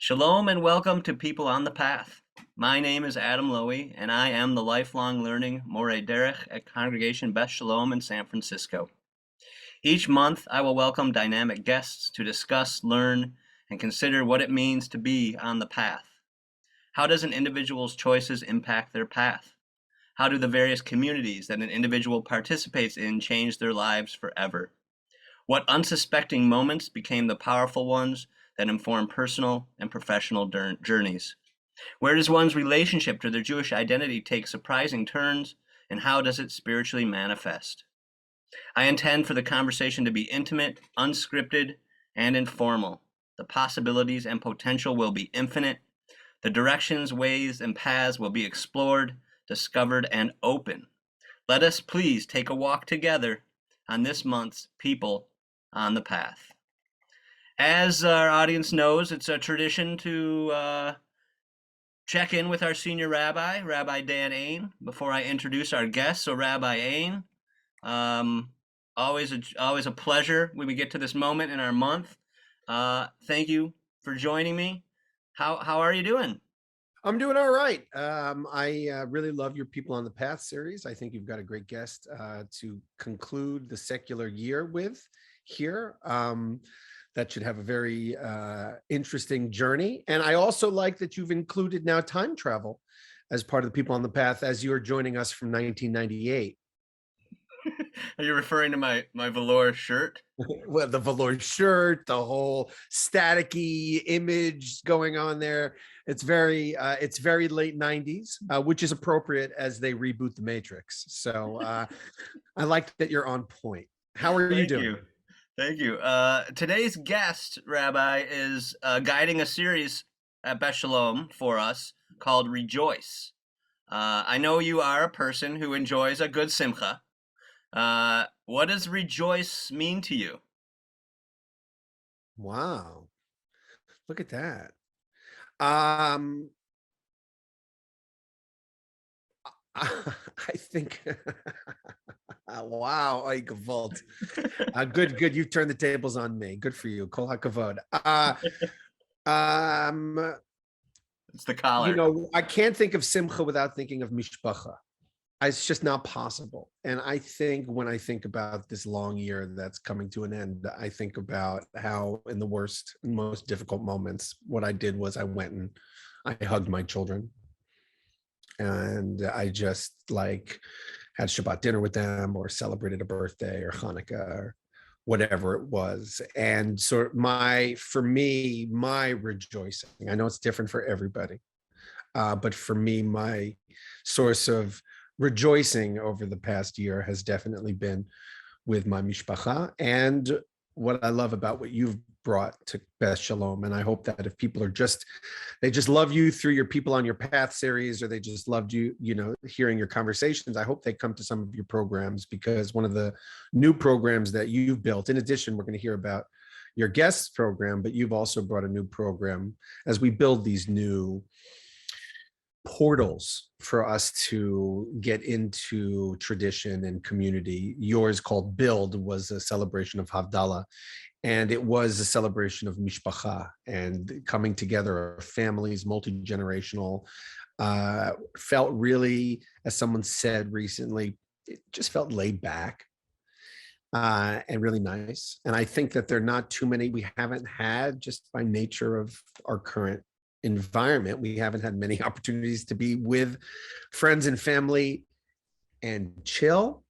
Shalom and welcome to People on the Path. My name is Adam Lowy, and I am the lifelong learning Moreh Derech at Congregation Beth Shalom in San Francisco. Each month, I will welcome dynamic guests to discuss, learn, and consider what it means to be on the path. How does an individual's choices impact their path? How do the various communities that an individual participates in change their lives forever? What unsuspecting moments became the powerful ones that inform personal and professional journeys? Where does one's relationship to their Jewish identity take surprising turns, and how does it spiritually manifest? I intend for the conversation to be intimate, unscripted, and informal. The possibilities and potential will be infinite. The directions, ways, and paths will be explored, discovered, and open. Let us please take a walk together on this month's People on the Path. As our audience knows, it's a tradition to check in with our senior rabbi, Rabbi Dan Ain, before I introduce our guests. So Rabbi Ain, always a pleasure when we get to this moment in our month. Thank you for joining me. How are you doing? I'm doing all right. I really love your People on the Path series. I think you've got a great guest to conclude the secular year with here. That should have a very interesting journey. And I also like that you've included now time travel as part of the People on the Path as you're joining us from 1998. Are you referring to my velour shirt? Well, the velour shirt, the whole staticky image going on there. It's very late 90s, which is appropriate as they reboot the Matrix. So I like that you're on point. How are you doing? Thank you. Today's guest, Rabbi, is guiding a series at Beth Shalom for us called Rejoice. I know you are a person who enjoys a good simcha. What does rejoice mean to you? Wow. Look at that. I think, wow, I gavalt. Good. You turned the tables on me. Good for you. Kol hakavod. It's the collar. I can't think of simcha without thinking of mishpacha. It's just not possible. And I think when I think about this long year that's coming to an end, I think about how in the worst and most difficult moments, what I did was I went and I hugged my children. And I just had Shabbat dinner with them or celebrated a birthday or Hanukkah or whatever it was. And so my rejoicing, I know it's different for everybody, but for me, my source of rejoicing over the past year has definitely been with my mishpacha. And what I love about what you've brought to Beth Shalom, and I hope that if people they just love you through your People on Your Path series, or they just loved you, hearing your conversations, I hope they come to some of your programs, because one of the new programs that you've built, in addition, we're going to hear about your guests program, but you've also brought a new program as we build these new portals for us to get into tradition and community. Yours, called Build, was a celebration of Havdalah, and it was a celebration of mishpacha and coming together of families, multi-generational. Felt really, as someone said recently, it just felt laid back and really nice. And I think that there are not too many we haven't had, just by nature of our current environment. We haven't had many opportunities to be with friends and family and chill.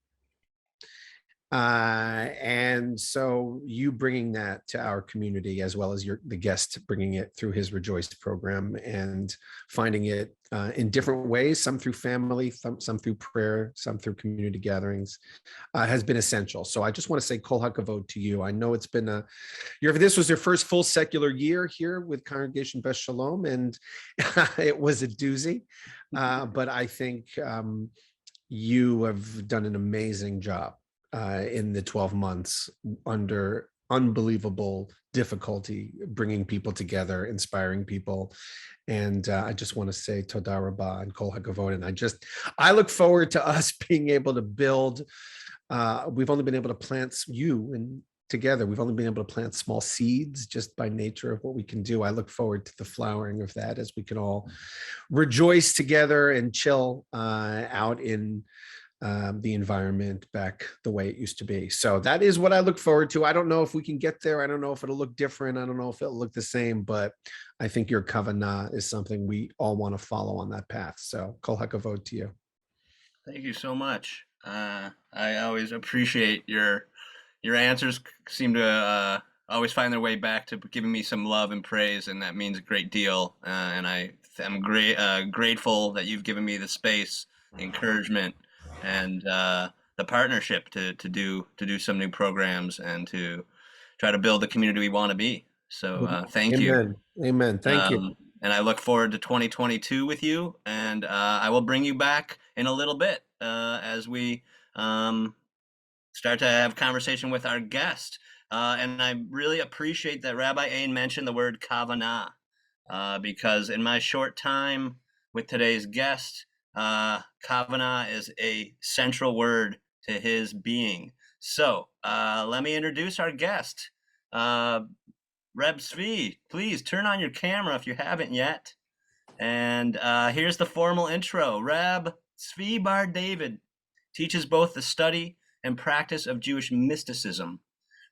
And so you bringing that to our community, as well as the guest bringing it through his Rejoice program, and finding it in different ways, some through family, some through prayer, some through community gatherings, has been essential. So I just want to say kol hakavod to you. I know it's been this was your first full secular year here with Congregation Beth Shalom, and it was a doozy, but I think you have done an amazing job in the 12 months under unbelievable difficulty, bringing people together, inspiring people. And I just want to say toda rabah and kol hakavod. And I look forward to us being able to build. We've only been able to plant you together. We've only been able to plant small seeds just by nature of what we can do. I look forward to the flowering of that as we can all rejoice together and chill out in the environment back the way it used to be. So that is what I look forward to. I don't know if we can get there. I don't know if it'll look different. I don't know if it'll look the same, but I think your kavanah is something we all want to follow on that path. So kol hakavod to you. Thank you so much. I always appreciate your answers. Seem to always find their way back to giving me some love and praise, and that means a great deal. And I'm grateful that you've given me the space, the encouragement, and the partnership to do some new programs and to try to build the community we want to be. So thank you. Amen. Amen. Thank you. And I look forward to 2022 with you, and I will bring you back in a little bit as we start to have conversation with our guest. And I really appreciate that Rabbi Ain mentioned the word kavanah, because in my short time with today's guest, kavanah is a central word to his being. So let me introduce our guest. Reb Tsvi, please turn on your camera if you haven't yet. And here's the formal intro. Reb Tsvi Bar-David teaches both the study and practice of Jewish mysticism,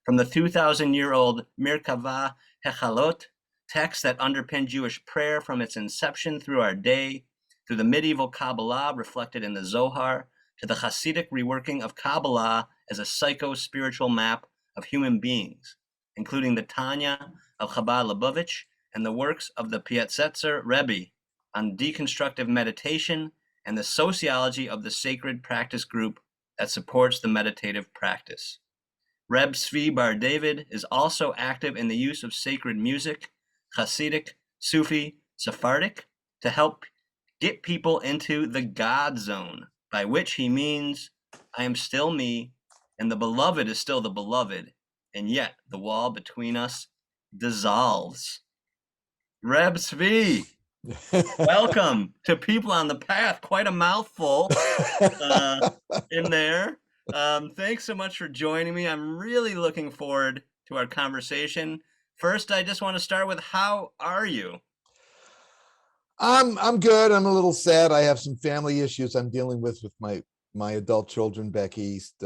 from the 2,000-year-old Merkava Hechalot, text that underpin Jewish prayer from its inception through our day, through the medieval Kabbalah reflected in the Zohar, to the Hasidic reworking of Kabbalah as a psycho-spiritual map of human beings, including the Tanya of Chabad Lubavitch and the works of the Piatzetzer Rebbe on deconstructive meditation and the sociology of the sacred practice group that supports the meditative practice. Reb Tsvi Bar-David is also active in the use of sacred music, Hasidic, Sufi, Sephardic, to help get people into the God zone, by which he means, I am still me, and the beloved is still the beloved, and yet the wall between us dissolves. Reb Tsvi, welcome to People on the Path. Quite a mouthful in there. Thanks so much for joining me. I'm really looking forward to our conversation. First, I just want to start with, how are you? I'm good. I'm a little sad. I have some family issues I'm dealing with my adult children back east.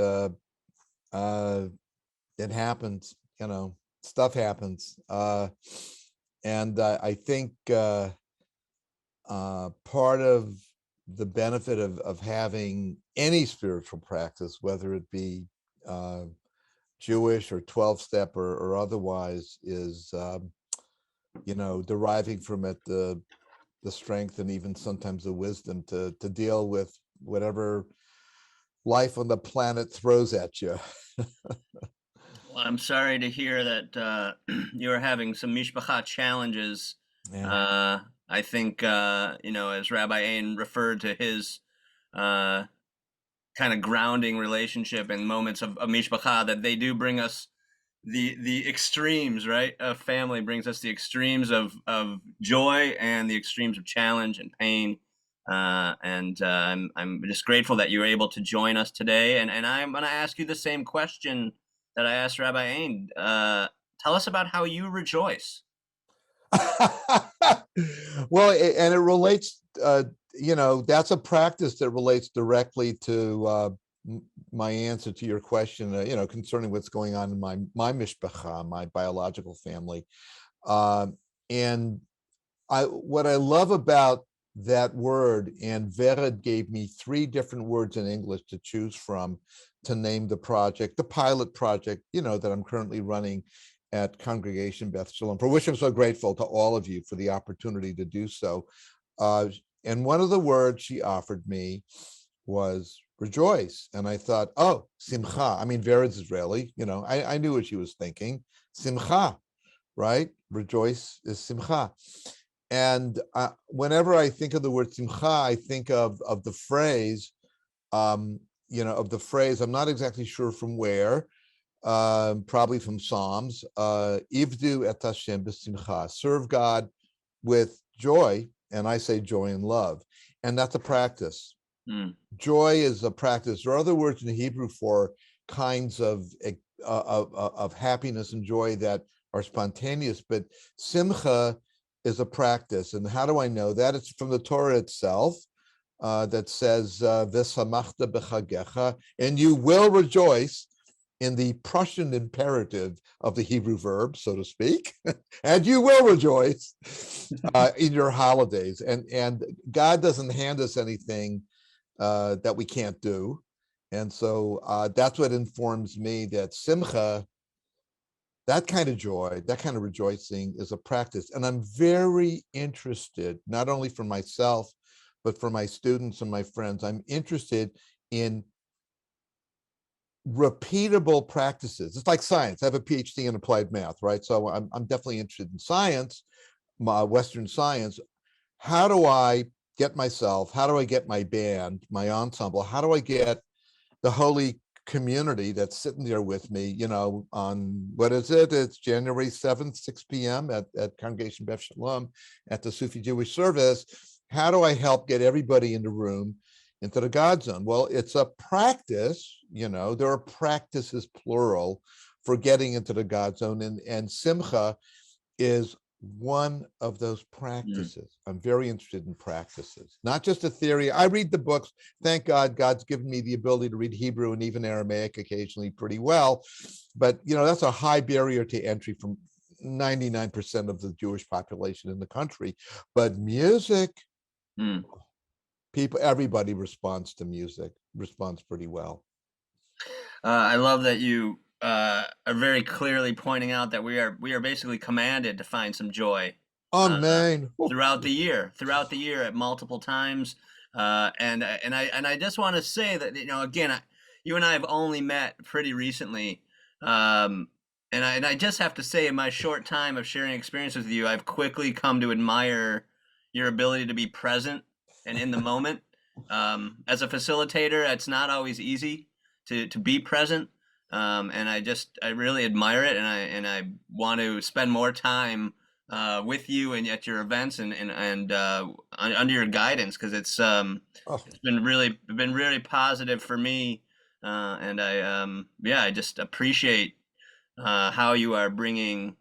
It happens, stuff happens. And I think part of the benefit of having any spiritual practice, whether it be Jewish or 12-step or otherwise, is deriving from it the strength and even sometimes the wisdom to deal with whatever life on the planet throws at you. Well, I'm sorry to hear that you're having some mishpacha challenges. Yeah. I think, as Rabbi Ain referred to his kind of grounding relationship in moments of mishpacha, that they do bring us the extremes, right? A family brings us the extremes of joy and the extremes of challenge and pain. I'm just grateful that you were able to join us today. And I'm going to ask you the same question that I asked Rabbi Ain. Tell us about how you rejoice. Well, and it relates, that's a practice that relates directly to my answer to your question, concerning what's going on in my mishpacha, my biological family. And what I love about that word, and Vered gave me 3 different words in English to choose from to name the project, the pilot project, that I'm currently running at Congregation Beth Shalom, for which I'm so grateful to all of you for the opportunity to do so. And one of the words she offered me was rejoice. And I thought, oh, simcha. I mean, Vered's Israeli, I knew what she was thinking. Simcha, right? Rejoice is simcha. And whenever I think of the word simcha, I think of the phrase, I'm not exactly sure from where, probably from Psalms, Ivdu et Hashem b'simcha, serve God with joy, and I say joy and love. And that's a practice. Joy is a practice. There are other words in Hebrew for kinds of of happiness and joy that are spontaneous, but simcha is a practice. And how do I know that? It's from the Torah itself, that says, "V'samachta b'chagecha," and you will rejoice, in the Prussian imperative of the Hebrew verb, so to speak, and you will rejoice in your holidays. And God doesn't hand us anything that we can't do. And so that's what informs me that simcha, that kind of joy, that kind of rejoicing, is a practice. And I'm very interested, not only for myself, but for my students and my friends, I'm interested in repeatable practices. It's like science. I have a PhD in applied math, right? So I'm definitely interested in science, Western science. How do I get myself, how do I get my band, my ensemble, how do I get the holy community that's sitting there with me, on, what is it? It's January 7th, 6 p.m. at Congregation Beth Shalom at the Sufi Jewish service. How do I help get everybody in the room into the God zone? Well, it's a practice, there are practices, plural, for getting into the God zone. And simcha is one of those practices. I'm very interested in practices, not just a theory. I read the books. Thank God, God's given me the ability to read Hebrew and even Aramaic occasionally pretty well. But, that's a high barrier to entry from 99% of the Jewish population in the country. But music, everybody responds to music, responds pretty well. I love that you are very clearly pointing out that we are basically commanded to find some joy Amen. throughout the year at multiple times. And I just want to say that, again, you and I have only met pretty recently. And I just have to say, in my short time of sharing experience with you, I've quickly come to admire your ability to be present and in the moment. As a facilitator, it's not always easy to be present. And I really admire it, and I want to spend more time with you and at your events and under your guidance, because it's been really positive for me, and I just appreciate how you are bringing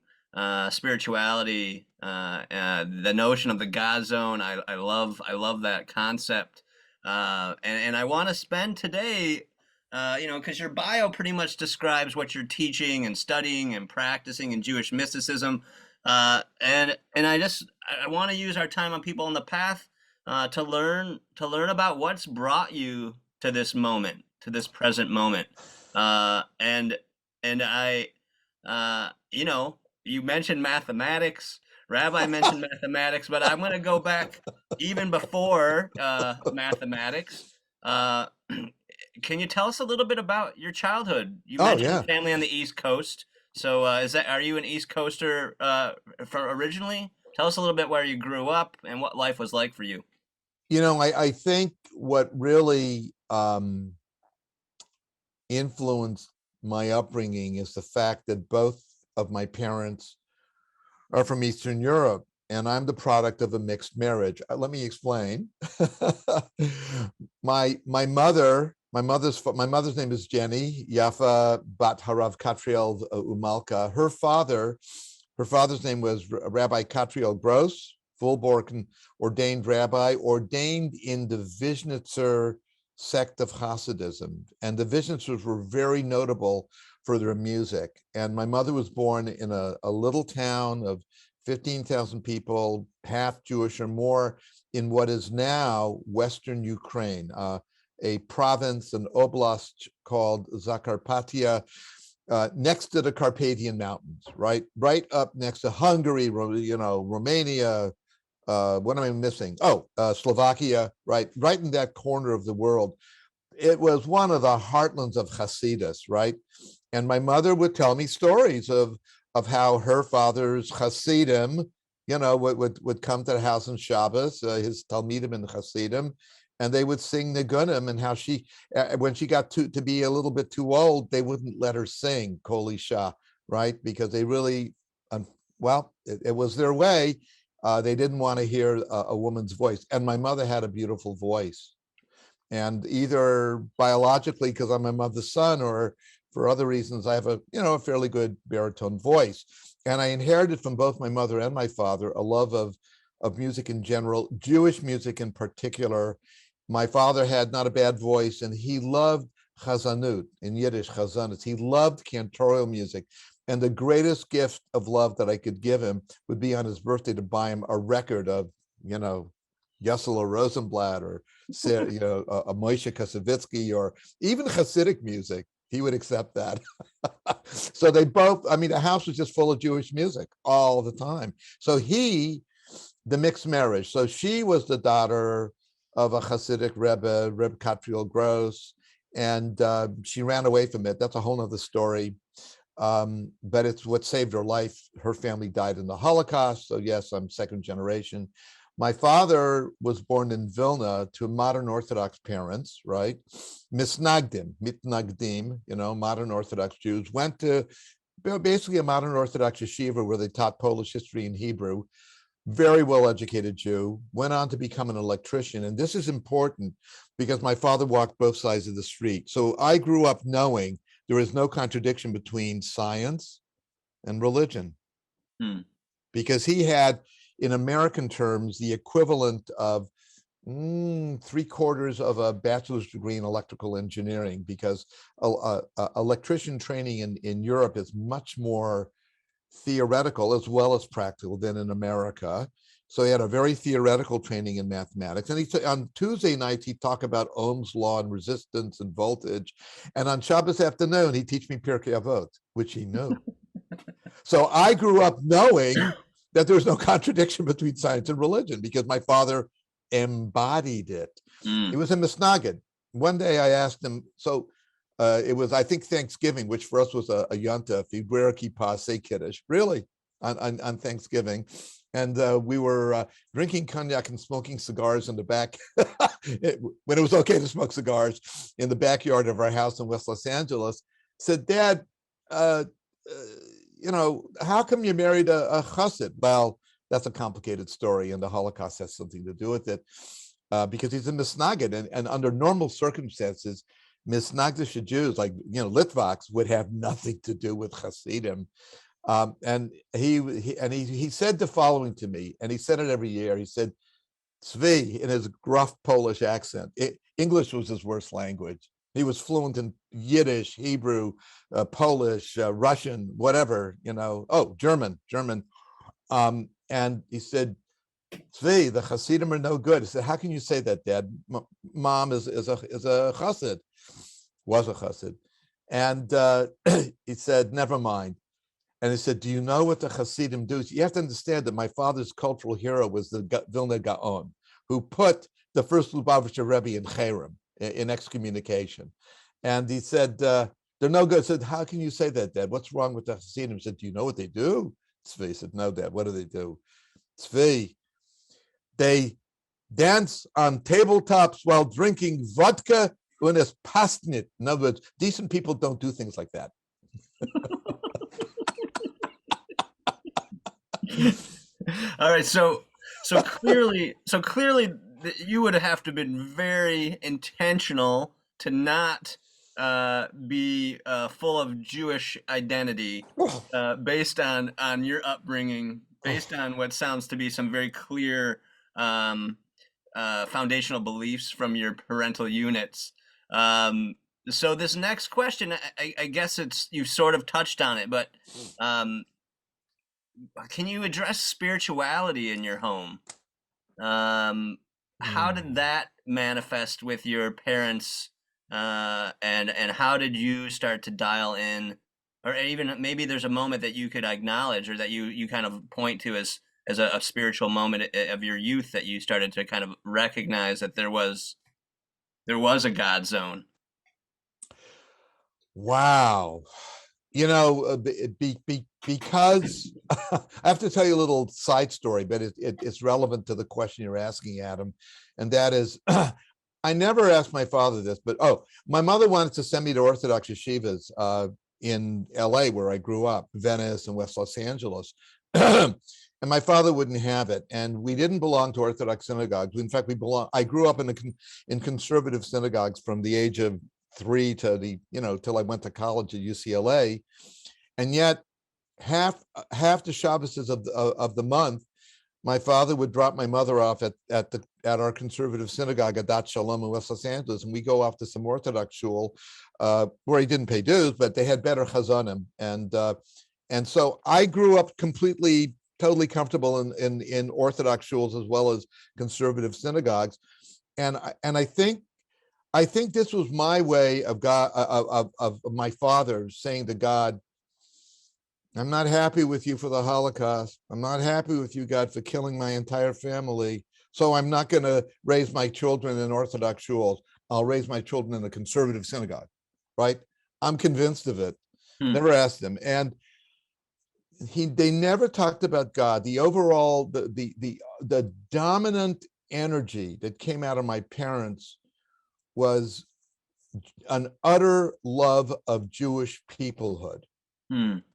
spirituality, the notion of the God zone. I love that concept, and I want to spend today, because your bio pretty much describes what you're teaching and studying and practicing in Jewish mysticism, and I want to use our time on People on the Path to learn about what's brought you to this moment, to this present moment, and I, you mentioned mathematics. Rabbi mentioned mathematics, but I'm going to go back even before mathematics. Can you tell us a little bit about your childhood? You mentioned family on the East Coast. So are you an East Coaster for originally? Tell us a little bit where you grew up and what life was like for you. I think what really influenced my upbringing is the fact that both of my parents are from Eastern Europe, and I'm the product of a mixed marriage. Let me explain. My mother's name is Jenny Yafa Bat Harav Katriel Umalka. Her father's name was Rabbi Katriel Gross, full-born ordained rabbi, ordained in the Vizhnitzer sect of Hasidism. And the Vizhnitzers were very notable for their music. And my mother was born in a little town of 15,000 people, half Jewish or more, in what is now Western Ukraine, a province, an oblast called Zakarpattia, next to the Carpathian Mountains, right up next to Hungary, Romania. What am I missing? Slovakia, right in that corner of the world. It was one of the heartlands of Hasidus, right? And my mother would tell me stories of how her father's Hasidim, would come to the house on Shabbos, his Talmidim and Hasidim, and they would sing Nigunim, and how she, when she got to be a little bit too old, they wouldn't let her sing Kol Isha, right? Because they really, it was their way. They didn't want to hear a woman's voice. And my mother had a beautiful voice. And either biologically, because I'm my mother's son, or for other reasons, I have a fairly good baritone voice. And I inherited from both my mother and my father a love of music in general, Jewish music in particular. My father had not a bad voice, and he loved chazanut, in Yiddish, chazanut. He loved cantorial music. And the greatest gift of love that I could give him would be on his birthday to buy him a record of, Yesela Rosenblatt or, a Moshe Kasavitsky, or even Hasidic music. He would accept that. So they both, the house was just full of Jewish music all the time. So the mixed marriage. So she was the daughter of a Hasidic Rebbe, Reb Katriel Gross, and she ran away from it. That's a whole nother story. But it's what saved her life. Her family died in the Holocaust. So yes, I'm second generation. My father was born in Vilna to modern Orthodox parents, right? Mitnagdim, modern Orthodox Jews, went to basically a modern Orthodox yeshiva where they taught Polish history and Hebrew. Very well-educated Jew, went on to become an electrician. And this is important because my father walked both sides of the street. So I grew up knowing there is no contradiction between science and religion. Because he had, in American terms, the equivalent of 3/4 of a bachelor's degree in electrical engineering, because electrician training in Europe is much more theoretical as well as practical than in America. So he had a very theoretical training in mathematics. And on Tuesday nights, he'd talk about Ohm's law and resistance and voltage. And on Shabbos afternoon, he'd teach me Pirkei Avot, which he knew. So I grew up knowing that there was no contradiction between science and religion because my father embodied it. It was a misnagid. One day I asked him, it was, I think, Thanksgiving, which for us was a yontif, Iber Kippah, say Kiddush, really, on Thanksgiving. And we were drinking cognac and smoking cigars in the back, when it was okay to smoke cigars, in the backyard of our house in West Los Angeles. Said, Dad, how come you married a chassid? Well, that's a complicated story, and the Holocaust has something to do with it, because he's a misnagid, and under normal circumstances, misnagdish Jews, like Litvaks, would have nothing to do with Hasidim. And he said the following to me, and he said it every year. He said, Tzvi, in his gruff Polish accent. English was his worst language. He was fluent in Yiddish, Hebrew, Polish, Russian, whatever, German. And he said, Tzvi, the Hasidim are no good. He said, how can you say that, Dad? Mom is a chassid, was a chassid. And he said, never mind. And he said, do you know what the Hasidim do? You have to understand that my father's cultural hero was the Vilna Gaon, who put the first Lubavitcher Rebbe in Cherem, in excommunication. And he said, they're no good. I said, how can you say that, Dad? What's wrong with the Hasidim? He said, do you know what they do? Tzvi said, no, Dad, what do they do? Tzvi, they dance on tabletops while drinking vodka when it's pastnit. In other words, decent people don't do things like that. All right, so clearly you would have to have been very intentional to not be full of Jewish identity based on your upbringing, based on what sounds to be some very clear foundational beliefs from your parental units. So this next question, I guess you've sort of touched on it, but can you address spirituality in your home? How did that manifest with your parents, and how did you start to dial in, or even maybe there's a moment that you could acknowledge or that you kind of point to as a spiritual moment of your youth that you started to kind of recognize that there was a God zone? Wow. Because I have to tell you a little side story, but it's relevant to the question you're asking, Adam. And that is, I never asked my father this, but my mother wanted to send me to Orthodox yeshivas in LA, where I grew up, Venice and West Los Angeles. And my father wouldn't have it. And we didn't belong to Orthodox synagogues. In fact, I grew up in conservative synagogues from the age of 3 to the, till I went to college at UCLA. And yet half the Shabbases of the month, my father would drop my mother off at our conservative synagogue at Dat Shalom in West Los Angeles, and we go off to some Orthodox shul where he didn't pay dues, but they had better chazanim, and so I grew up totally comfortable in Orthodox shuls as well as conservative synagogues, and I think this was my way of God, of my father saying to God, I'm not happy with you for the Holocaust. I'm not happy with you, God, for killing my entire family. So I'm not going to raise my children in Orthodox shuls. I'll raise my children in a conservative synagogue, right? I'm convinced of it. Never asked them. And they never talked about God. The overall, the dominant energy that came out of my parents was an utter love of Jewish peoplehood.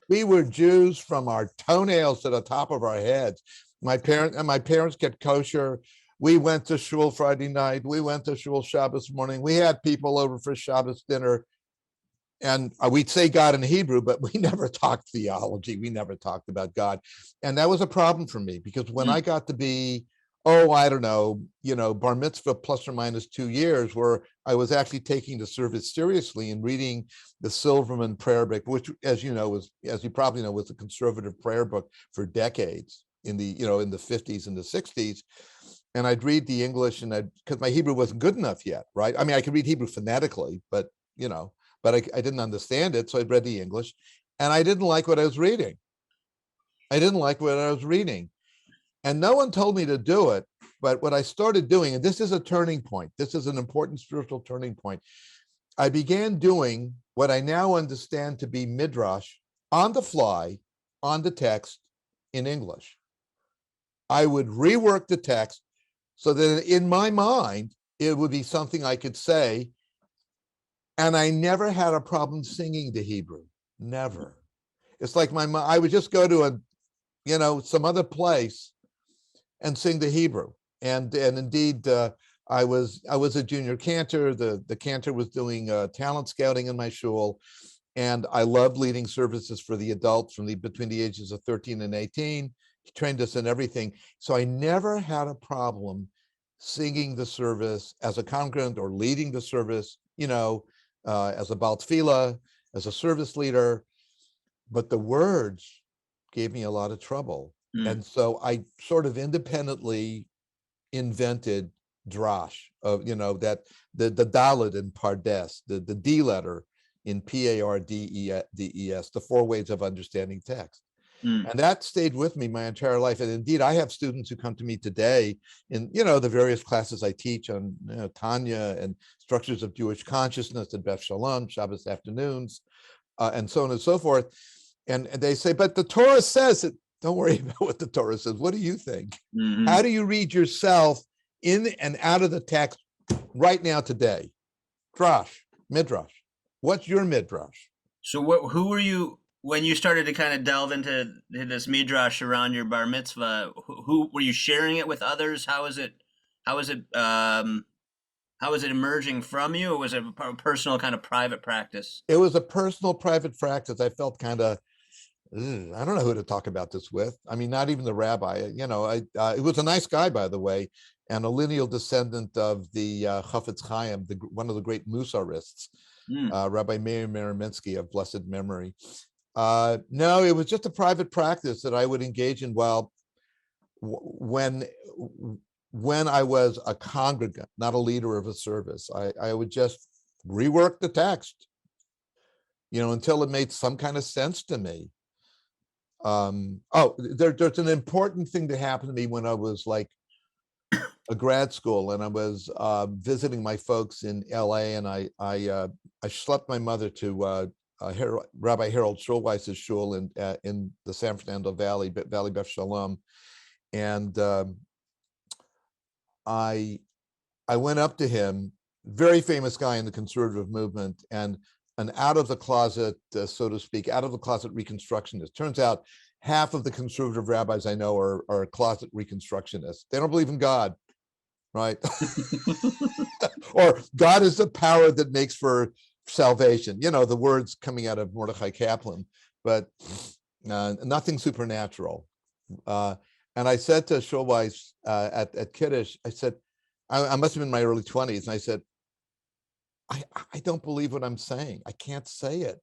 We were Jews from our toenails to the top of our heads. My parents kept kosher. We went to shul Friday night. We went to shul Shabbos morning. We had people over for Shabbos dinner. And we'd say God in Hebrew, but we never talked theology. We never talked about God. And that was a problem for me, because when I got to be, I don't know, bar mitzvah plus or minus 2 years, where I was actually taking the service seriously and reading the Silverman prayer book, which, as you probably know, was a conservative prayer book for decades in the 50s and the 60s. And I'd read the English, and because my Hebrew wasn't good enough yet, right? I mean, I could read Hebrew phonetically, but I didn't understand it. So I'd read the English, and I didn't like what I was reading. And no one told me to do it. But what I started doing, and this is a turning point, this is an important spiritual turning point. I began doing what I now understand to be midrash on the fly, on the text in English. I would rework the text so that in my mind, it would be something I could say. And I never had a problem singing the Hebrew, never. It's like I would just go to some other place and sing the Hebrew. And indeed, I was a junior cantor. The cantor was doing talent scouting in my shul, and I loved leading services for the adults between the ages of 13 and 18. He trained us in everything. So I never had a problem singing the service as a congregant or leading the service, as a Baal Tefillah, as a service leader. But the words gave me a lot of trouble. And so I sort of independently invented drash of, that the Dalet in Pardes, the D letter in Pardes, the 4 ways of understanding text. And that stayed with me my entire life. And indeed, I have students who come to me today in, the various classes I teach on Tanya and structures of Jewish consciousness at Beth Shalom, Shabbos afternoons, and so on and so forth. And they say, but the Torah says it. Don't worry about what the Torah says. What do you think? How do you read yourself in and out of the text right now today? Drash, midrash. What's your midrash? So who were you when you started to kind of delve into this midrash around your bar mitzvah? Who were you sharing it with others? How is it emerging from you, or was it a personal kind of private practice? It was a personal private practice. I felt kind of, I don't know who to talk about this with. I mean, not even the rabbi. It was a nice guy, by the way, and a lineal descendant of the Chafetz Chaim, one of the great Musarists, Rabbi Meir Mereminsky of blessed memory. No, it was just a private practice that I would engage in when I was a congregant, not a leader of a service. I would just rework the text, until it made some kind of sense to me. There's an important thing that happened to me when I was like a grad school, and I was visiting my folks in LA, and I schlepped my mother to Rabbi Harold Schulweiss's shul in the San Fernando Valley Beth Shalom, and I went up to him, very famous guy in the conservative movement, and an out of the closet, so to speak, out of the closet reconstructionist. Turns out half of the conservative rabbis I know are closet reconstructionists. They don't believe in God, right? Or God is the power that makes for salvation. The words coming out of Mordechai Kaplan, but nothing supernatural. And I said to Shulweiss at Kiddush, I said, I must have been in my early 20s, and I said, I don't believe what I'm saying. I can't say it.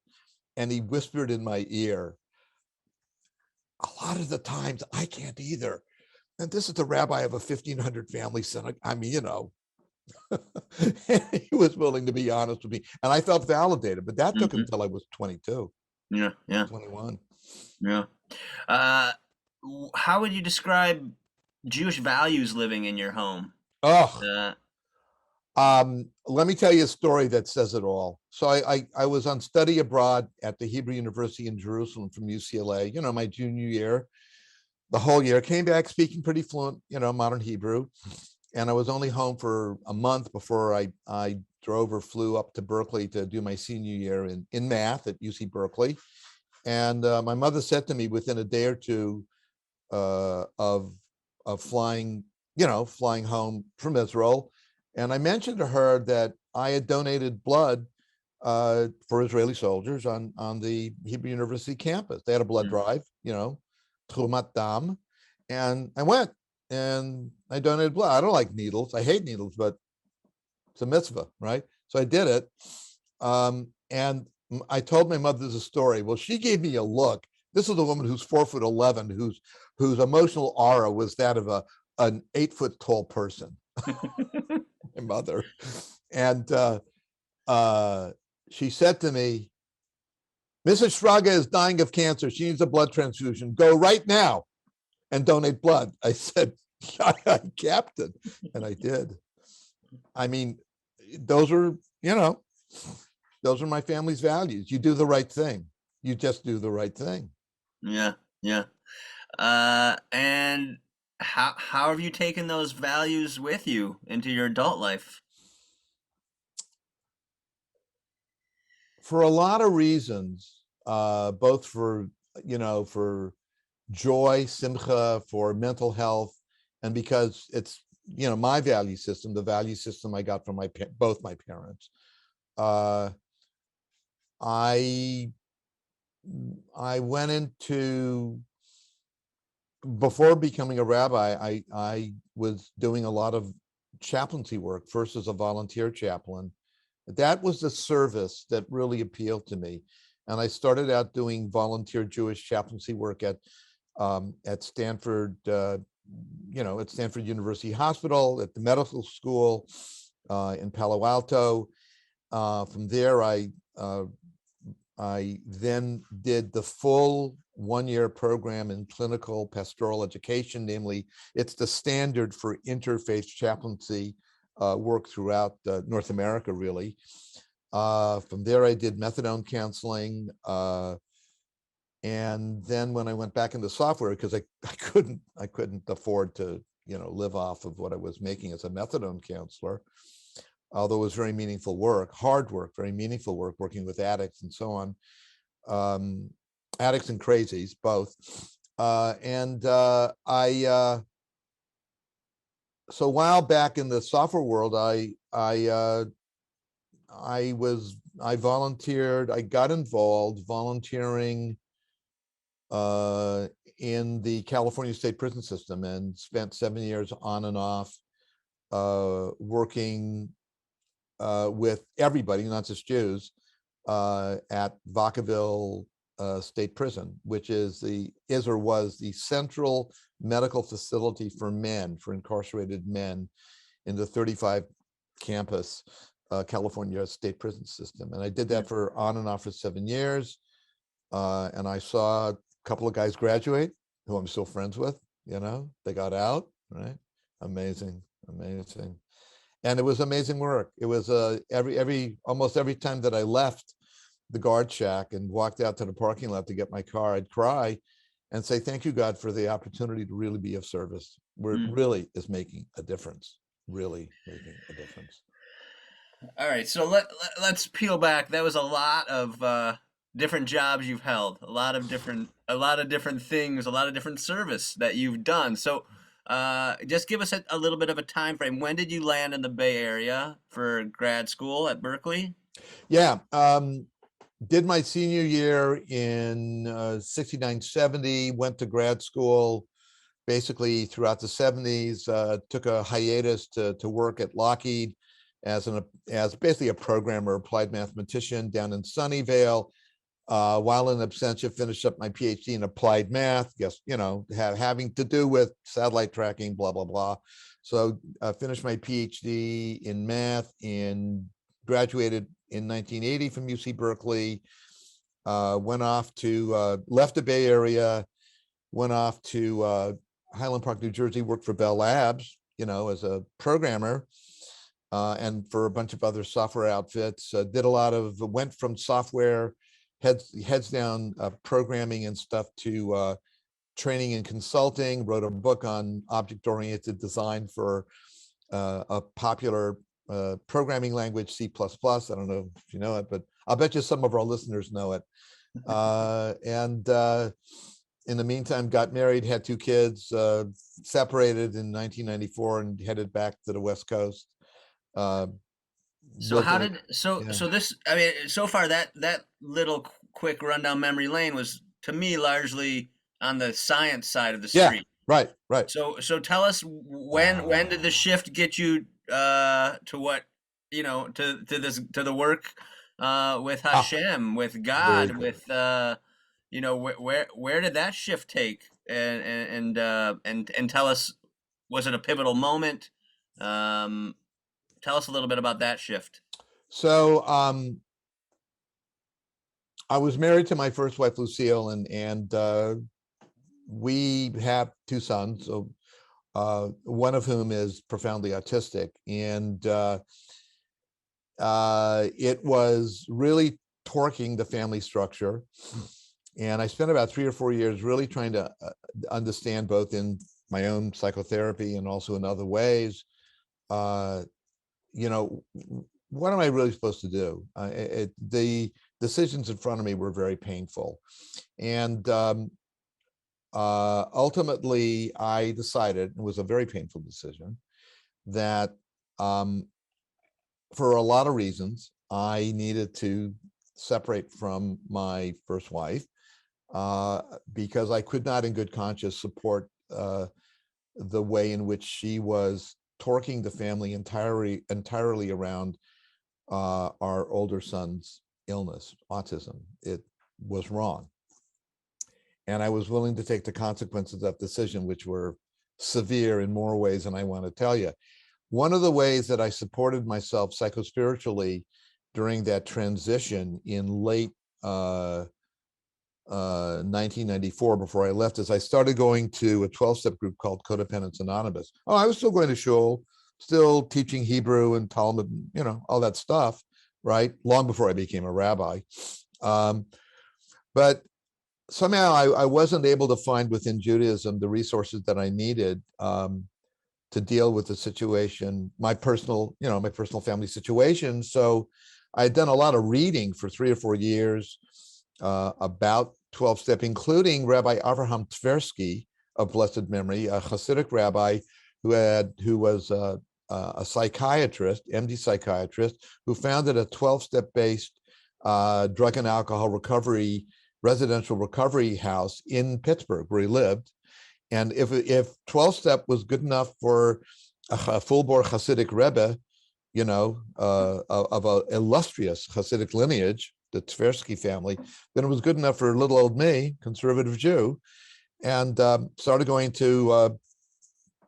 And he whispered in my ear, a lot of the times I can't either. And this is the rabbi of a 1,500 family synagogue. I mean, he was willing to be honest with me. And I felt validated, but that took until I was 22. Yeah. 21. Yeah. How would you describe Jewish values living in your home? Oh, let me tell you a story that says it all. So I was on study abroad at the Hebrew University in Jerusalem from UCLA, my junior year, the whole year. Came back speaking pretty fluent, modern Hebrew. And I was only home for a month before I drove or flew up to Berkeley to do my senior year in math at UC Berkeley. And my mother said to me within a day or two of flying home from Israel, and I mentioned to her that I had donated blood for Israeli soldiers on the Hebrew University campus. They had a blood drive, Trumat Dam, and I went and I donated blood. I don't like needles. I hate needles, but it's a mitzvah, right? So I did it. And I told my mother the story. Well, she gave me a look. This is a woman who's 4'11", whose emotional aura was that of an 8-foot tall person. My mother. And she said to me, Mrs. Shraga is dying of cancer. She needs a blood transfusion. Go right now and donate blood. I said, Captain. And I did. I mean, those are my family's values. You do the right thing. You just do the right thing. Yeah. And how have you taken those values with you into your adult life? For a lot of reasons, both for joy, simcha, for mental health, and because it's my value system, the value system I got from both my parents. I went into, before becoming a rabbi, I was doing a lot of chaplaincy work, first as a volunteer chaplain. That was the service that really appealed to me. And I started out doing volunteer Jewish chaplaincy work at Stanford, at Stanford University Hospital, at the medical school in Palo Alto. From there, I then did the full one-year program in clinical pastoral education. Namely, it's the standard for interfaith chaplaincy work throughout North America, really. From there, I did methadone counseling. And then when I went back into software, because I couldn't afford to live off of what I was making as a methadone counselor, although it was very meaningful work, hard work, very meaningful work, working with addicts and so on, addicts and crazies, both. So while back in the software world, I volunteered. I got involved volunteering in the California state prison system and spent 7 years on and off working with everybody, not just Jews, at Vacaville State Prison, which is or was the central medical facility for incarcerated men in the 35 campus California state prison system. And I did that for on and off for 7 years. And I saw a couple of guys graduate who I'm still friends with, they got out, right? Amazing. And it was amazing work. It was almost every time that I left the guard shack and walked out to the parking lot to get my car, I'd cry and say, thank you, God, for the opportunity to really be of service, where it really is making a difference, really making a difference. All right, so let's peel back. That was a lot of different jobs you've held, a lot of different things, a lot of different service that you've done. So just give us a little bit of a time frame. When did you land in the Bay Area for grad school at Berkeley? Yeah. Did my senior year in 69, 70, went to grad school basically throughout the 70s, took a hiatus to work at Lockheed as basically a programmer, applied mathematician down in Sunnyvale. While in absentia, finished up my PhD in applied math, yes, having to do with satellite tracking, blah, blah, blah. So finished my PhD in math and graduated in 1980 from UC Berkeley, went off to, left the Bay Area, went off to Highland Park, New Jersey, worked for Bell Labs, as a programmer, and for a bunch of other software outfits. Went from software, heads down programming and stuff to training and consulting, wrote a book on object-oriented design for a popular programming language, C++. I don't know if you know it, but I'll bet you some of our listeners know it. And in the meantime, got married, had 2 kids, separated in 1994 and headed back to the West Coast. So far that little quick rundown memory lane was, to me, largely on the science side of the street. Right. So tell us, when did the shift get you to what, to the work with Hashem, with God, with where did that shift take, and tell us, was it a pivotal moment? Tell us a little bit about that shift. So I was married to my first wife, Lucille, and we have 2 sons. So one of whom is profoundly autistic, and it was really torquing the family structure. And I spent about 3 or 4 years really trying to understand, both in my own psychotherapy and also in other ways, what am I really supposed to do? The decisions in front of me were very painful. And ultimately, I decided, it was a very painful decision, that for a lot of reasons, I needed to separate from my first wife, because I could not in good conscience support the way in which she was torquing the family entirely around our older son's illness, autism. It was wrong. And I was willing to take the consequences of that decision, which were severe in more ways than I want to tell you. One of the ways that I supported myself psychospiritually during that transition in late 1994, before I left, is I started going to a 12-step group called Codependence Anonymous. Oh, I was still going to shul, still teaching Hebrew and Talmud, all that stuff, right? Long before I became a rabbi. But somehow I wasn't able to find within Judaism the resources that I needed to deal with the situation, my personal family situation. So I had done a lot of reading for 3 or 4 years about 12-step, including Rabbi Avraham Tversky of blessed memory, a Hasidic rabbi who was a psychiatrist, MD psychiatrist, who founded a 12-step based drug and alcohol recovery, residential recovery house in Pittsburgh, where he lived. And if 12-step was good enough for a full-bore Hasidic Rebbe, of an illustrious Hasidic lineage, the Tversky family, then it was good enough for little old me, conservative Jew, and started going to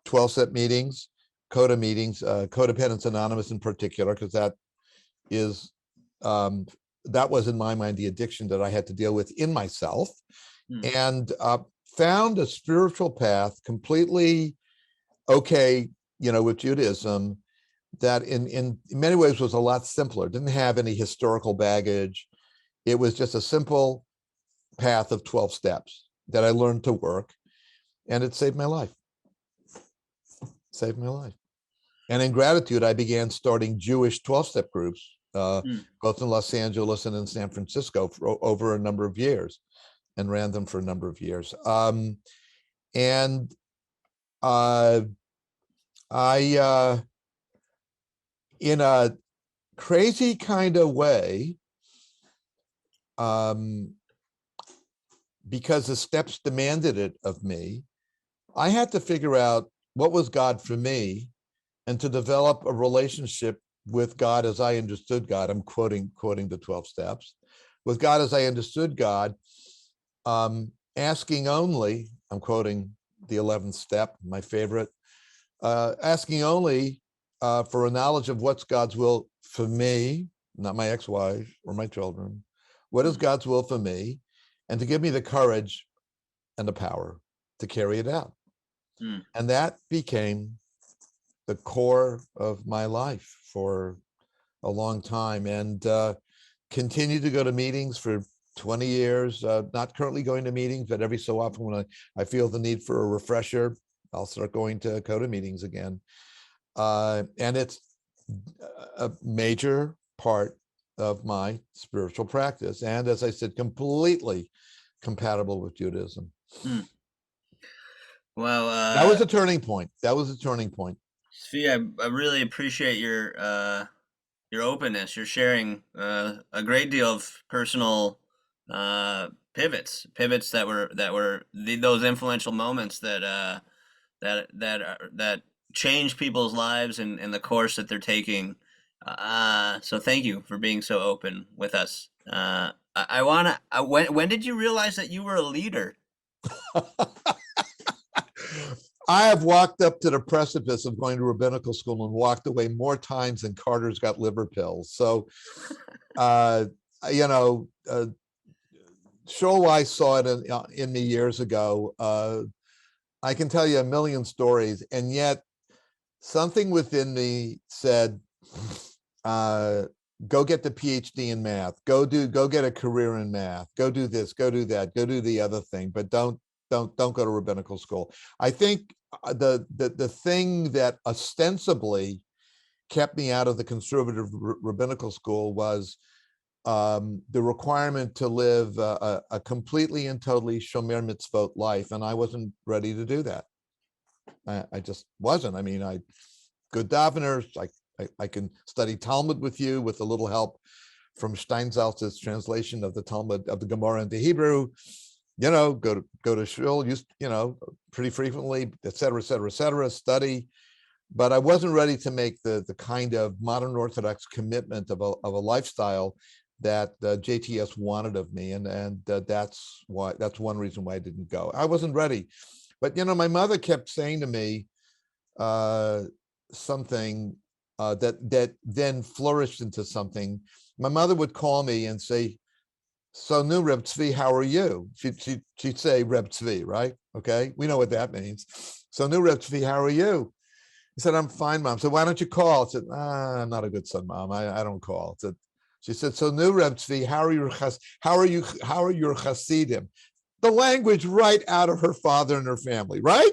12-step meetings, CODA meetings, Codependence Anonymous in particular, because that was in my mind the addiction that I had to deal with in myself, and found a spiritual path completely okay, with Judaism, that in many ways was a lot simpler. Didn't have any historical baggage. It was just a simple path of 12 steps that I learned to work, and it saved my life. And in gratitude, I began starting Jewish 12-step groups, both in Los Angeles and in San Francisco for over a number of years, and ran them for a number of years. I in a crazy kind of way, because the steps demanded it of me, I had to figure out what was God for me and to develop a relationship with God as I understood God. I'm quoting the 12 steps. With God as I understood God, asking only, I'm quoting the 11th step, my favorite, asking only for a knowledge of what's God's will for me, not my ex-wife or my children. What is God's will for me? And to give me the courage and the power to carry it out. Mm. And that became the core of my life for a long time, and continued to go to meetings for 20 years, not currently going to meetings, but every so often when I feel the need for a refresher, I'll start going to CODA meetings again. And it's a major part of my spiritual practice. And as I said, completely compatible with Judaism. Mm. Well, That was a turning point. That was a turning point. Tzvi, I really appreciate your openness. You're sharing a great deal of personal pivots that were those influential moments that change people's lives and the course that they're taking. So thank you for being so open with us. When did you realize that you were a leader? I have walked up to the precipice of going to rabbinical school and walked away more times than Carter's got liver pills. So, Shulweiss saw it in me years ago. I can tell you a million stories, and yet something within me said, go get the PhD in math, go get a career in math, go do this, go do that, go do the other thing, but don't go to rabbinical school. I think the thing that ostensibly kept me out of the conservative rabbinical school was the requirement to live a completely and totally shomer mitzvot life, and I wasn't ready to do that. I just wasn't. I mean, good daveners. I can study Talmud with you with a little help from Steinsaltz's translation of the Talmud of the Gemara into Hebrew. Go to shul, pretty frequently, et cetera, study. But I wasn't ready to make the kind of modern Orthodox commitment of a lifestyle that JTS wanted of me, and that's one reason why I didn't go. I wasn't ready. But my mother kept saying to me something that then flourished into something. My mother would call me and say, "So new Reb Tsvi, how are you?" She'd say Reb Tsvi, right? Okay, we know what that means. "So new Reb Tsvi, how are you?" I said, "I'm fine, Mom." So why don't you call? I said, "I'm not a good son, Mom. I don't call." She said, "So new Reb Tsvi, how are your Hasidim?" The language right out of her father and her family, right?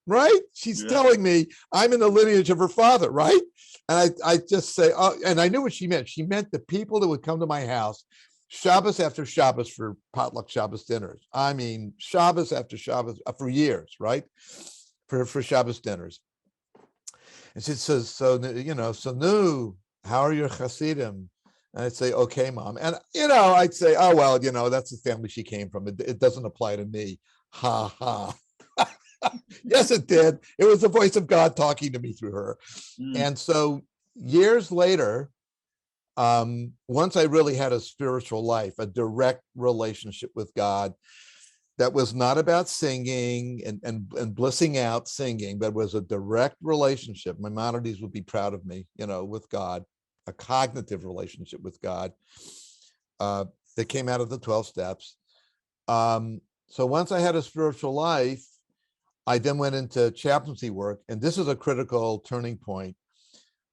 Right? She's telling me I'm in the lineage of her father, right? And I just say, oh, and I knew what she meant. She meant the people that would come to my house Shabbos after Shabbos for potluck Shabbos dinners. I mean, Shabbos after Shabbos for years, right? For Shabbos dinners. And she says, so new, how are your Hasidim? And I'd say, okay, Mom. And, I'd say, oh, well, that's the family she came from. It doesn't apply to me. Ha, ha. Yes, it did. It was the voice of God talking to me through her. And so years later, once I really had a spiritual life, a direct relationship with God that was not about singing and blissing out singing, but was a direct relationship. Maimonides would be proud of me, with God, a cognitive relationship with God that came out of the 12 steps. So once I had a spiritual life, I then went into chaplaincy work, and this is a critical turning point.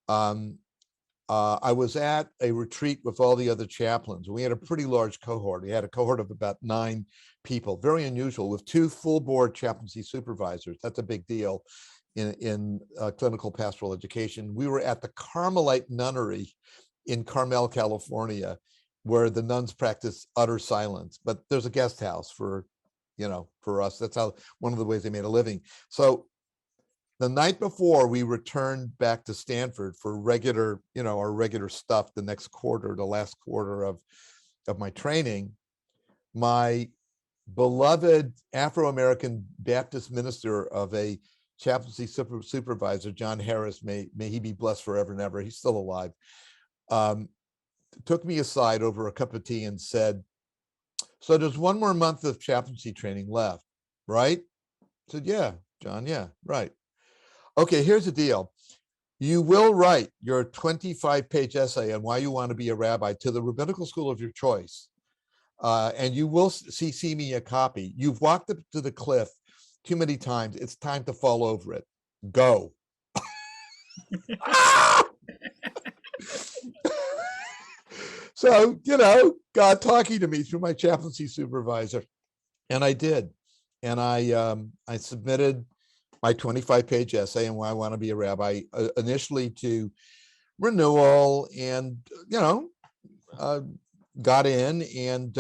I was at a retreat with all the other chaplains. We had a pretty large cohort. We had a cohort of about 9 people, very unusual, with 2 full board chaplaincy supervisors. That's a big deal in clinical pastoral education. We were at the Carmelite nunnery in Carmel, California, where the nuns practice utter silence, but there's a guest house for us. That's one of the ways they made a living. So The night before we returned back to Stanford for regular, our regular stuff, the next quarter, the last quarter of my training, my beloved Afro-American Baptist minister of a chaplaincy supervisor, John Harris, may he be blessed forever and ever, he's still alive, took me aside over a cup of tea and said, so there's one more month of chaplaincy training left, right? I said, yeah, John, yeah, right. Okay, here's the deal. You will write your 25-page essay on why you want to be a rabbi to the rabbinical school of your choice. And you will CC me a copy. You've walked up to the cliff too many times. It's time to fall over it. Go. So, God talking to me through my chaplaincy supervisor. And I did. And I submitted my 25-page essay on why I want to be a rabbi, initially to renewal, and, got in and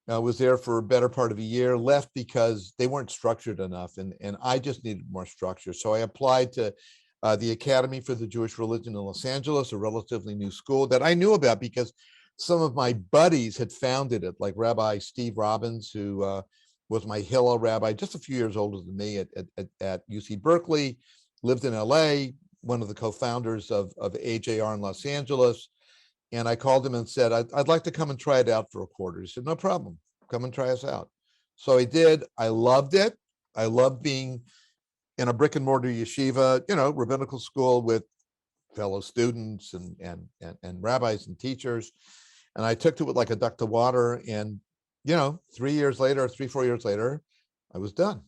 was there for a better part of a year, left because they weren't structured enough. And I just needed more structure. So I applied to the Academy for the Jewish Religion in Los Angeles, a relatively new school that I knew about because some of my buddies had founded it, like Rabbi Steve Robbins, who was my Hillel rabbi, just a few years older than me at UC Berkeley, lived in LA, one of the co-founders of AJR in Los Angeles. And I called him and said, I'd like to come and try it out for a quarter. He said, no problem, come and try us out. So I did. I loved it. I loved being in a brick and mortar yeshiva, rabbinical school with fellow students and rabbis and teachers. And I took to it like a duck to water. And, 4 years later, I was done.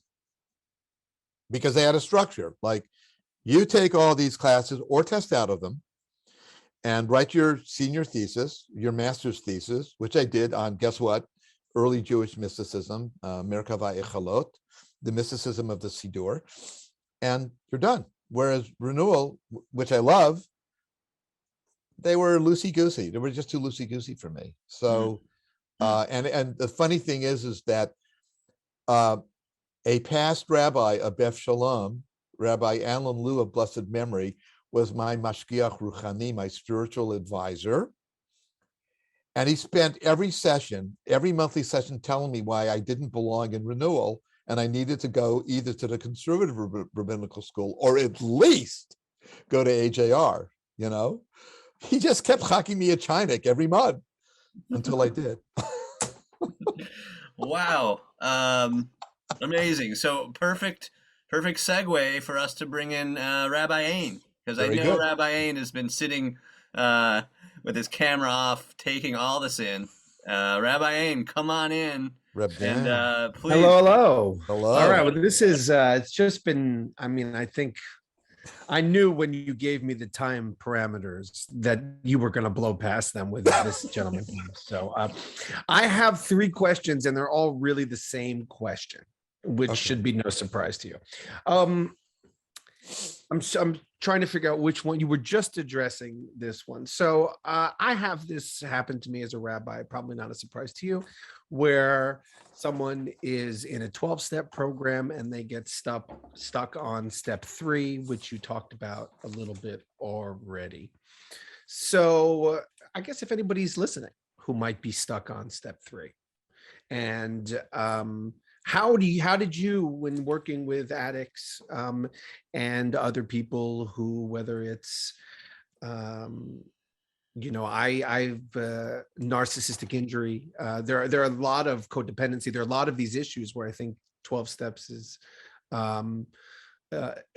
Because they had a structure, like you take all these classes or test out of them and write your senior thesis, your master's thesis, which I did on, guess what? Early Jewish mysticism, Merkava Echalot, the mysticism of the Siddur, and you're done. Whereas renewal, which I love, they were loosey-goosey. They were just too loosey-goosey for me. So, and the funny thing is that a past rabbi of Beth Shalom, Rabbi Alan Liu of blessed memory, was my mashgiach ruchani, my spiritual advisor. And he spent every monthly session telling me why I didn't belong in renewal and I needed to go either to the conservative rabbinical school or at least go to AJR, He just kept hacking me a chinik every month until I did. Wow. Amazing. So perfect segue for us to bring in Rabbi Ain, because I know Rabbi Ain has been sitting with his camera off, taking all this in. Rabbi Ain, come on in. And please. Hello. Hello. All right. Well, this is, it's just been, I think I knew when you gave me the time parameters that you were going to blow past them with this gentleman. So I have 3 questions and they're all really the same question, which should be no surprise to you. I'm trying to figure out which one. You were just addressing this one. So I have this happen to me as a rabbi, probably not a surprise to you, where someone is in a 12-step program and they get stuck on step 3, which you talked about a little bit already. So I guess if anybody's listening who might be stuck on step 3, and how did you, when working with addicts and other people who, whether it's I've narcissistic injury, there are a lot of codependency, there are a lot of these issues where I think 12 steps is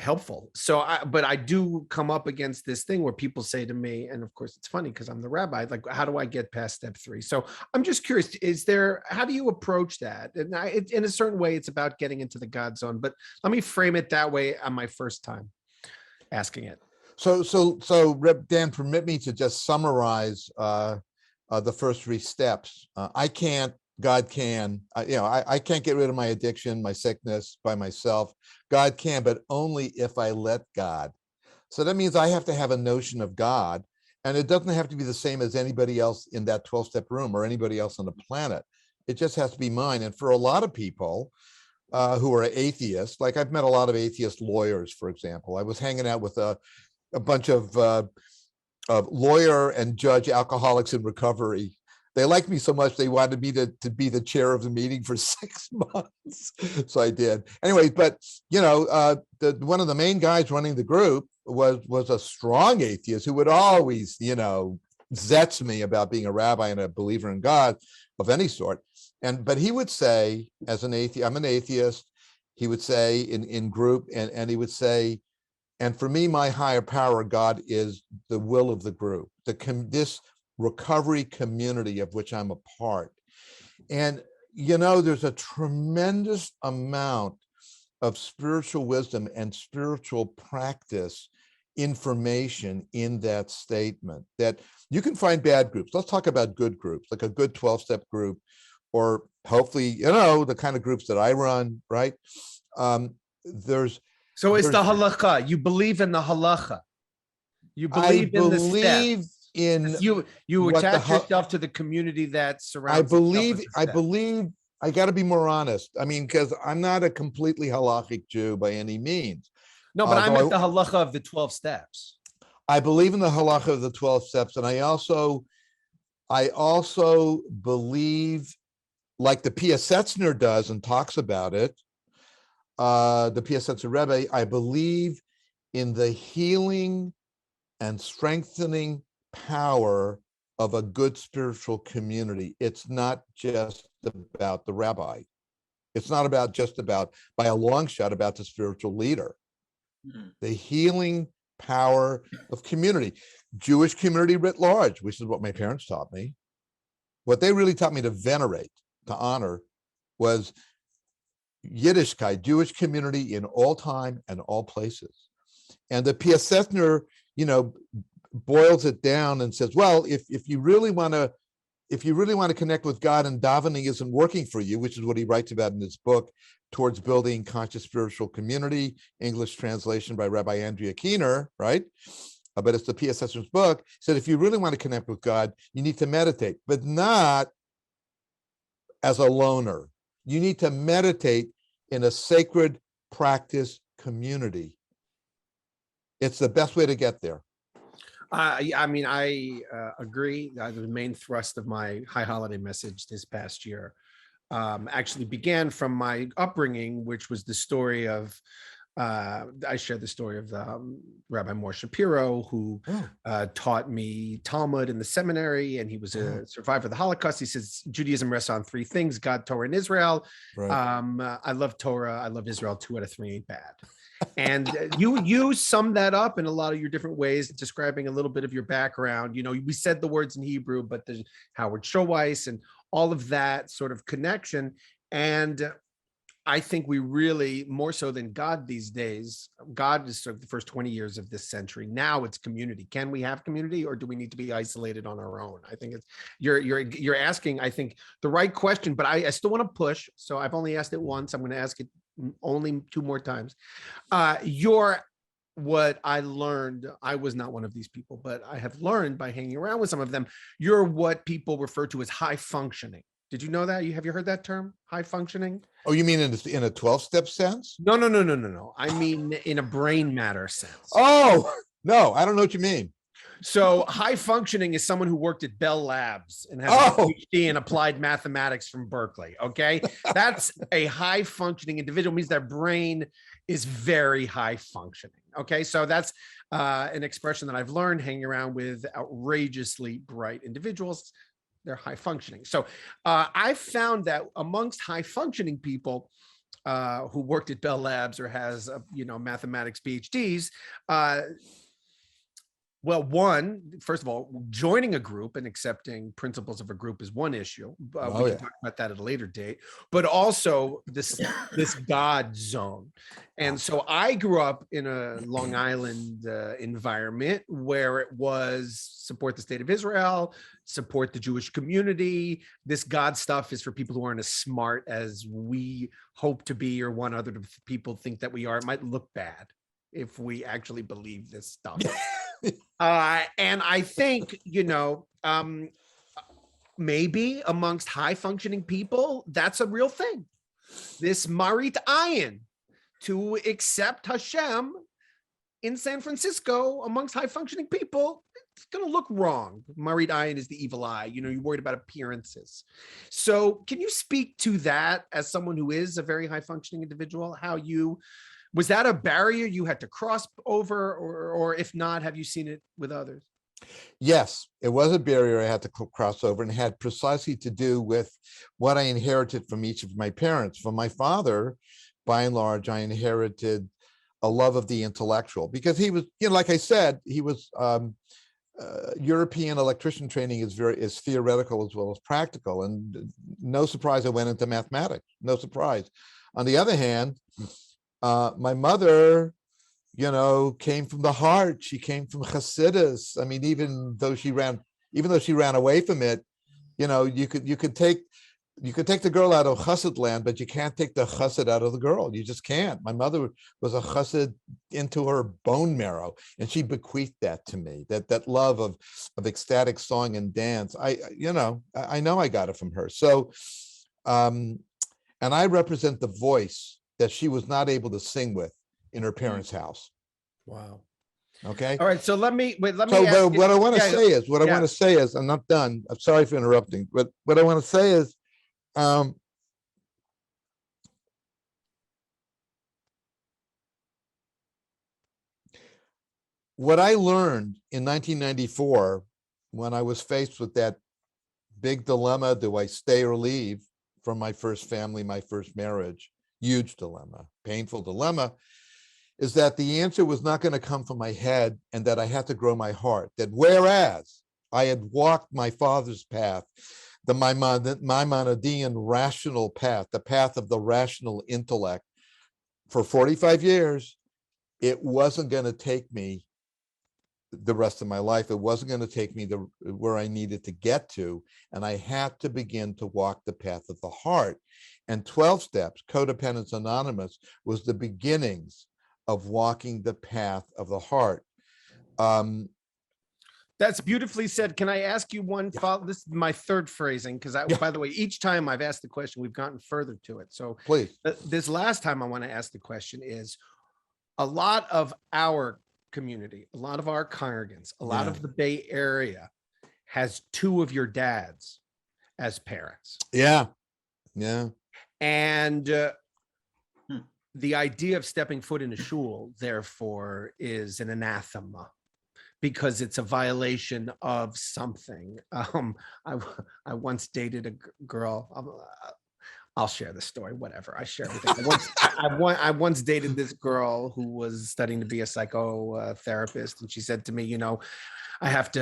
helpful. So but I do come up against this thing where people say to me, and of course it's funny because I'm the rabbi, like, how do I get past step 3? So I'm just curious, how do you approach that? And in a certain way, it's about getting into the God zone, but let me frame it that way on my first time asking it. So Reb Dan, permit me to just summarize the first 3 steps. I can't, God can. I can't get rid of my addiction, my sickness by myself. God can, but only if I let God. So that means I have to have a notion of God, and it doesn't have to be the same as anybody else in that 12-step room or anybody else on the planet. It just has to be mine. And for a lot of people, who are atheists. Like I've met a lot of atheist lawyers, for example. I was hanging out with a bunch of lawyer and judge alcoholics in recovery. They liked me so much they wanted me to be the chair of the meeting for 6 months. So I did. Anyway, but one of the main guys running the group was a strong atheist who would always, zets me about being a rabbi and a believer in God of any sort. But he would say, as an atheist, I'm an atheist. He would say in group, and he would say, and for me, my higher power, God, is the will of the group, this recovery community of which I'm a part. And, there's a tremendous amount of spiritual wisdom and spiritual practice information in that statement that you can find bad groups. Let's talk about good groups, like a good 12-step group, or hopefully, the kind of groups that I run, right? So it's the halacha. You believe in the halacha. You believe in the steps. You attach yourself to the community that surrounds. I believe I got to be more honest. I mean, because I'm not a completely halachic Jew by any means. No, but I meant the halacha of the 12 steps. I believe in the halacha of the 12 steps, and I also believe, like the Pia Setzner does and talks about it. The Pia Setzner Rebbe, I believe in the healing and strengthening power of a good spiritual community. It's not just about the rabbi. It's not by a long shot, about the spiritual leader. Mm-hmm. The healing power of community, Jewish community writ large, which is what my parents taught me. What they really taught me to venerate, to honor, was Yiddishkeit, Jewish community in all time and all places. And the Pia Setzner, boils it down and says, well, if you really want to connect with God and davening isn't working for you, which is what he writes about in his book, Towards Building Conscious Spiritual Community, English translation by Rabbi Andrea Keener, right? But it's the Pia Setzner's book. He said, if you really want to connect with God, you need to meditate, but not as a loner. You need to meditate in a sacred practice community. It's the best way to get there. I agree. The main thrust of my high holiday message this past year actually began from my upbringing, which was the story of, I shared the story of the Rabbi Moreh Shapiro, who taught me Talmud in the seminary, and he was a survivor of the Holocaust. He says Judaism rests on 3 things: God, Torah, and Israel. Right. I love Torah. I love Israel. 2 out of 3 ain't bad. And you sum that up in a lot of your different ways, describing a little bit of your background. We said the words in Hebrew, but there's Howard Schulweis and all of that sort of connection. And I think we really, more so than God these days, God is sort of the first 20 years of this century. Now it's community. Can we have community, or do we need to be isolated on our own? I think it's you're asking, I think, the right question, but I still want to push. So I've only asked it once. I'm going to ask it only 2 more times. What I learned, I was not one of these people, but I have learned by hanging around with some of them, you're what people refer to as high functioning. Did you know that? Have you heard that term, high functioning? Oh, you mean in a 12-step sense? No. I mean in a brain matter sense. Oh, no, I don't know what you mean. So high functioning is someone who worked at Bell Labs and has a PhD in applied mathematics from Berkeley. Okay. That's a high functioning individual, means their brain is very high functioning. Okay. So that's an expression that I've learned hanging around with outrageously bright individuals. They're high functioning. So I found that amongst high functioning people who worked at Bell Labs or has, mathematics PhDs, well, first of all, joining a group and accepting principles of a group is one issue. We can talk about that at a later date, but also this God zone. And so I grew up in a Long Island environment where it was support the state of Israel, support the Jewish community. This God stuff is for people who aren't as smart as we hope to be or want other people think that we are. It might look bad if we actually believe this stuff. And I think, maybe amongst high functioning people, that's a real thing. this Marit Ayin to accept Hashem in San Francisco amongst high functioning people, it's going to look wrong. Marit Ayin is the evil eye. You know, you're worried about appearances. So can you speak to that as someone who is a very high functioning individual? Was that a barrier you had to cross over, or if not, have you seen it with others? Yes, it was a barrier I had to cross over, and had precisely to do with what I inherited from each of my parents. From my father, by and large, I inherited a love of the intellectual, because he was, you know, like I said, he was European electrician training is theoretical as well as practical, and no surprise I went into mathematics. No surprise. On the other hand, my mother, you know, came from the heart. She came from Hasidus. I mean, even though she ran away from it, you know, you could take the girl out of Chassid land, but you can't take the Chassid out of the girl. You just can't. My mother was a Chassid into her bone marrow, and she bequeathed that to me. That love of ecstatic song and dance. I know I got it from her. So, and I represent the voice that she was not able to sing with in her parents' house. Wow. Okay. All right. So let me So ask what I want to say is, I want to say is, I'm not done. I'm sorry for interrupting, but what I want to say is, what I learned in 1994, when I was faced with that big dilemma, do I stay or leave, from my first family, my first marriage, huge dilemma, painful dilemma, is that the answer was not going to come from my head, and that I had to grow my heart. That whereas I had walked my father's path, the Maimonidean rational path, the path of the rational intellect, for 45 years, it wasn't going to take me the rest of my life. It wasn't going to take me where I needed to get to. And I had to begin to walk the path of the heart. And 12 Steps, Codependence Anonymous, was the beginnings of walking the path of the heart. That's beautifully said. Can I ask you one follow? This is my third phrasing, because by the way, each time I've asked the question, we've gotten further to it. So Please. This last time I want to ask the question is, a lot of our community, a lot of our congregants, a lot of the Bay Area has two of your dads as parents. Yeah. And the idea of stepping foot in a shul, therefore, is an anathema, because it's a violation of something. I once dated a girl. I'll share the story, whatever. I share everything. I once dated this girl who was studying to be a psychotherapist, and she said to me, you know, we have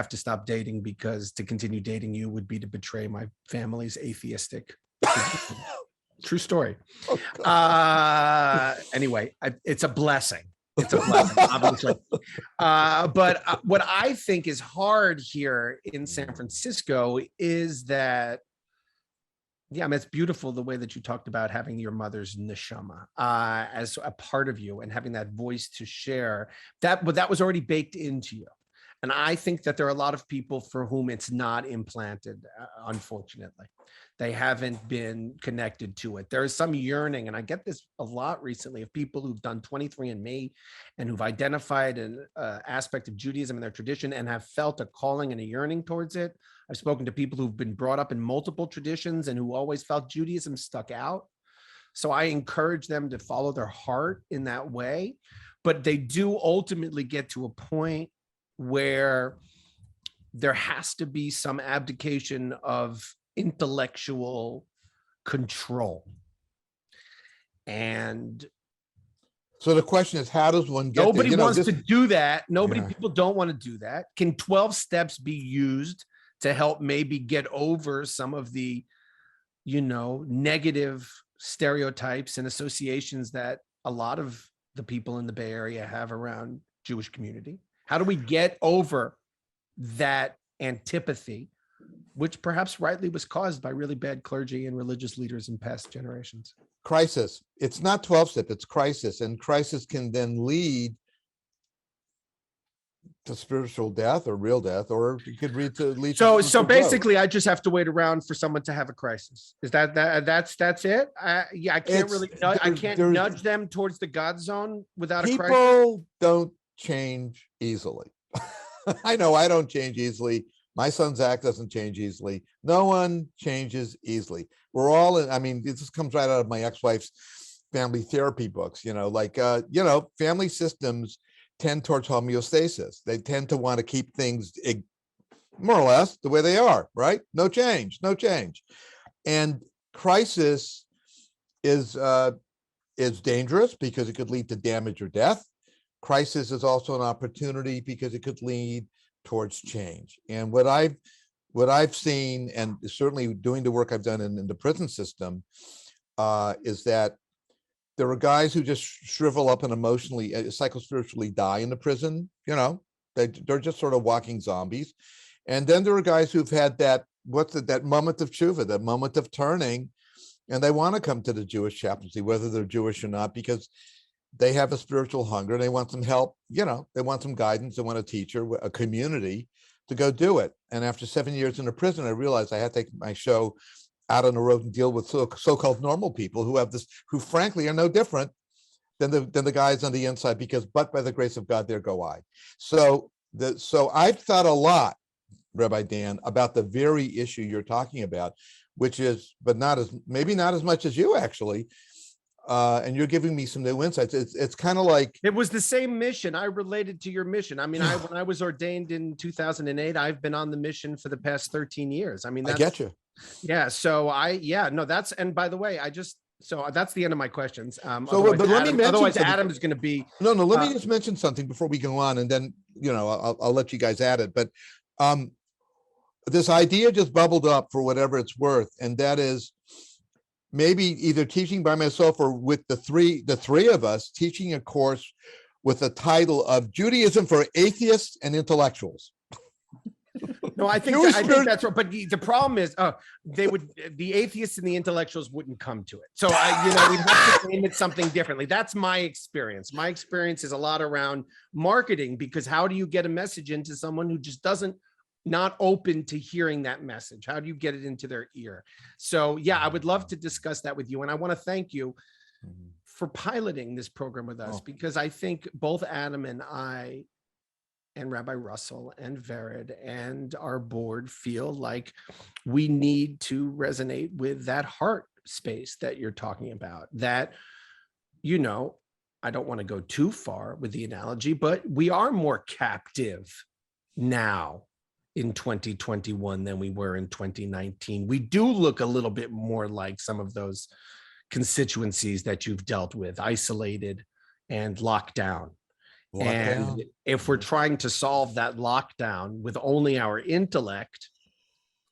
to stop dating, because to continue dating you would be to betray my family's atheistic. True story. Anyway, it's a blessing. It's a blessing, obviously. But what I think is hard here in San Francisco is that, yeah, I mean, it's beautiful the way that you talked about having your mother's neshama as a part of you, and having that voice to share that, but that was already baked into you. And I think that there are a lot of people for whom it's not implanted, unfortunately. They haven't been connected to it. There is some yearning, and I get this a lot recently, of people who've done 23andMe and who've identified an aspect of Judaism in their tradition and have felt a calling and a yearning towards it. I've spoken to people who've been brought up in multiple traditions and who always felt Judaism stuck out. So I encourage them to follow their heart in that way. But they do ultimately get to a point where there has to be some abdication of intellectual control. And so the question is, how does one get nobody there? wants to do that. People don't want to do that. Can 12 steps be used to help maybe get over some of the, negative stereotypes and associations that a lot of the people in the Bay Area have around Jewish community? How do we get over that antipathy, which perhaps rightly was caused by really bad clergy and religious leaders in past generations? Crisis. It's not 12 step, it's crisis. And crisis can then lead to spiritual death or real death, or it could lead to So spiritual growth. basically, I just have to wait around for someone to have a crisis. Is that's it? Yeah, I can't It's really. I can't there's nudge them towards the God zone without a crisis. people don't change easily. I know I don't change easily. My son Zach doesn't change easily. No one changes easily. We're all in. I mean, this comes right out of my ex-wife's family therapy books. Family systems tend towards homeostasis. They tend to want to keep things more or less the way they are, right? No change, no change. And crisis is dangerous because it could lead to damage or death. Crisis is also an opportunity because it could lead towards change. And what I've seen, and certainly doing the work I've done in the prison system, is that there are guys who just shrivel up and emotionally, psychospiritually die in the prison. They're just sort of walking zombies. And then there are guys who've had that moment of tshuva, that moment of turning, and they want to come to the Jewish chaplaincy, whether they're Jewish or not, because they have a spiritual hunger. They want some help. They want some guidance. They want a teacher, a community to go do it. And after 7 years in a prison, I realized I had to take my show out on the road and deal with so-called normal people who frankly are no different than the guys on the inside, but by the grace of God, there go I. So I've thought a lot, Rabbi Dan, about the very issue you're talking about, which is, but maybe not as much as you actually. And you're giving me some new insights. It's kind of like it was the same mission. I related to your mission. I mean, when I was ordained in 2008, I've been on the mission for the past 13 years. I mean, I get you. Yeah. So that's, and by the way, so that's the end of my questions. But let me mention otherwise Adam is going to be. No, let me just mention something before we go on, and then, I'll let you guys add it. But this idea just bubbled up for whatever it's worth. And that is, maybe either teaching by myself or with the three of us, teaching a course with the title of Judaism for Atheists and Intellectuals. No, I think that's right. But the problem is, the atheists and the intellectuals wouldn't come to it. So we'd have to name it something differently. That's my experience. My experience is a lot around marketing, because how do you get a message into someone who just not open to hearing that message? How do you get it into their ear? So yeah, I would love to discuss that with you. And I want to thank you for piloting this program with us, because I think both Adam and I and Rabbi Russell and Vered and our board feel like we need to resonate with that heart space that you're talking about. That, I don't want to go too far with the analogy, but we are more captive now in 2021 than we were in 2019. We do look a little bit more like some of those constituencies that you've dealt with, isolated and locked down. And if we're trying to solve that lockdown with only our intellect,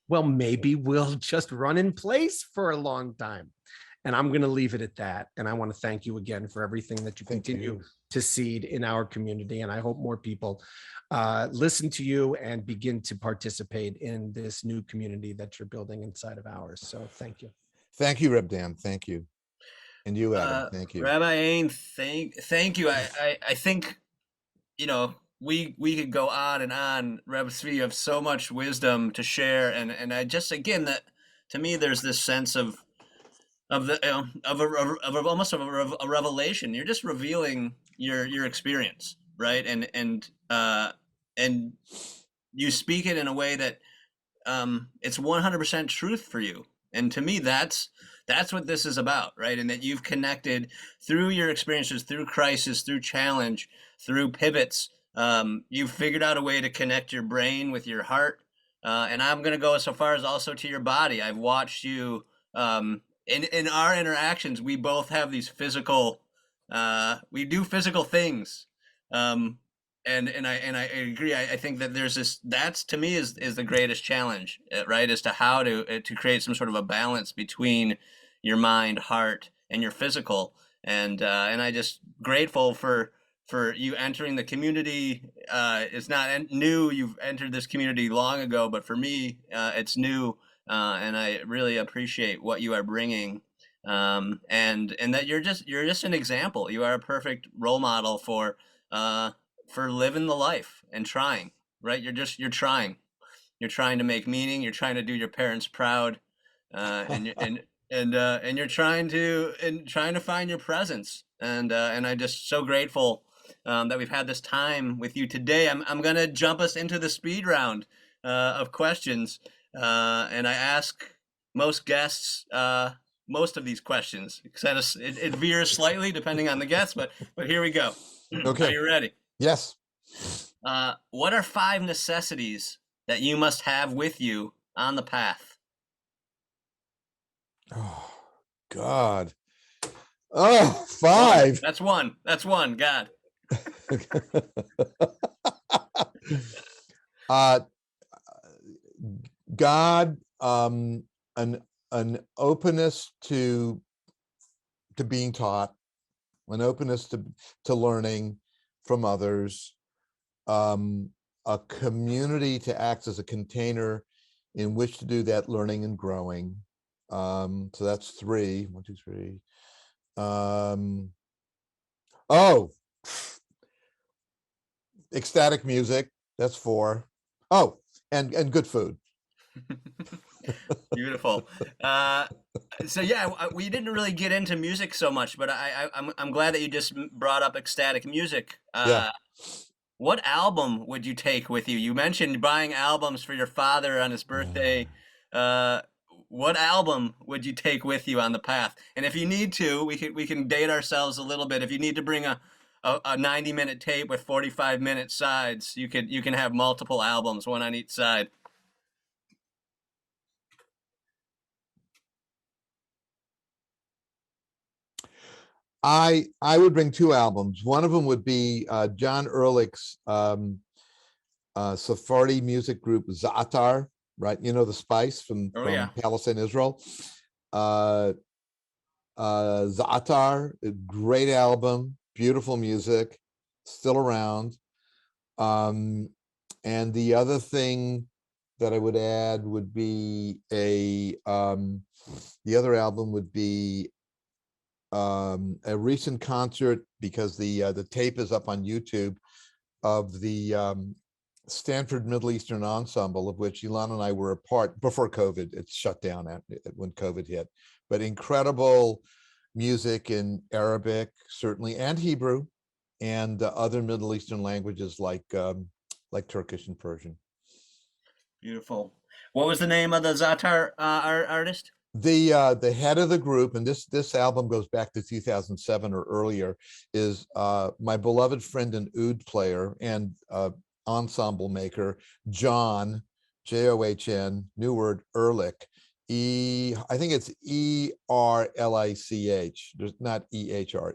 well, maybe we'll just run in place for a long time. And I'm going to leave it at that. And I want to thank you again for everything that you continue to seed in our community. And I hope more people listen to you and begin to participate in this new community that you're building inside of ours. So thank you. Thank you, Reb Dan. Thank you. And you, Adam. Thank you. Rabbi Ain, thank you. I think, we could go on and on. Reb Tsvi, you have so much wisdom to share. And I just, again, that to me, there's this sense of almost a revelation. You're just revealing your experience, right? And you speak it in a way that it's 100% truth for you. And to me, that's what this is about, right? And that you've connected through your experiences, through crisis, through challenge, through pivots. You've figured out a way to connect your brain with your heart. And I'm going to go so far as also to your body. I've watched you in our interactions. We both have these physical, we do physical things. And I agree. I think that there's this, that's to me is the greatest challenge, right? As to how to create some sort of a balance between your mind, heart, and your physical. And I just grateful for you entering the community. It's not new. You've entered this community long ago, but for me, it's new. And I really appreciate what you are bringing. And that you're just an example. You are a perfect role model for for living the life and trying, right? You're trying. You're trying to make meaning. You're trying to do your parents proud, and you're trying to find your presence. And I'm just so grateful that we've had this time with you today. I'm gonna jump us into the speed round of questions, and I ask most guests most of these questions. It veers slightly depending on the guest, but here we go. Okay. Are you ready? Yes. What are 5 necessities that you must have with you on the path? Oh, God. Oh, 5. That's one. That's one. God. God, an openness to being taught, an openness to learning from others, a community to act as a container in which to do that learning and growing. So that's 3. 1, 2, 3. Oh, ecstatic music. That's 4. Oh, and good food. Beautiful. So yeah, we didn't really get into music so much, but I'm glad that you just brought up ecstatic music. Yeah. What album would you take with you? You mentioned buying albums for your father on his birthday. What album would you take with you on the path? And if you need to, we can date ourselves a little bit. If you need to bring a 90-minute tape with 45-minute sides, you can have multiple albums, one on each side. I would bring 2 albums. One of them would be John Ehrlich's Sephardi music group Za'atar, right? You know, the Spice from Palestine, Israel. Za'atar, a great album, beautiful music, still around. And the other thing that I would add would be the other album would be a recent concert, because the tape is up on YouTube, of the Stanford Middle Eastern Ensemble, of which Ilan and I were a part before COVID. It's shut down when COVID hit, but incredible music in Arabic, certainly, and Hebrew, and other Middle Eastern languages like Turkish and Persian. Beautiful. What was the name of the Za'atar artist? The head of the group, and this album goes back to 2007 or earlier, is my beloved friend and oud player and ensemble maker, John, John, new word, Ehrlich. I think it's Erlich. There's not EHR,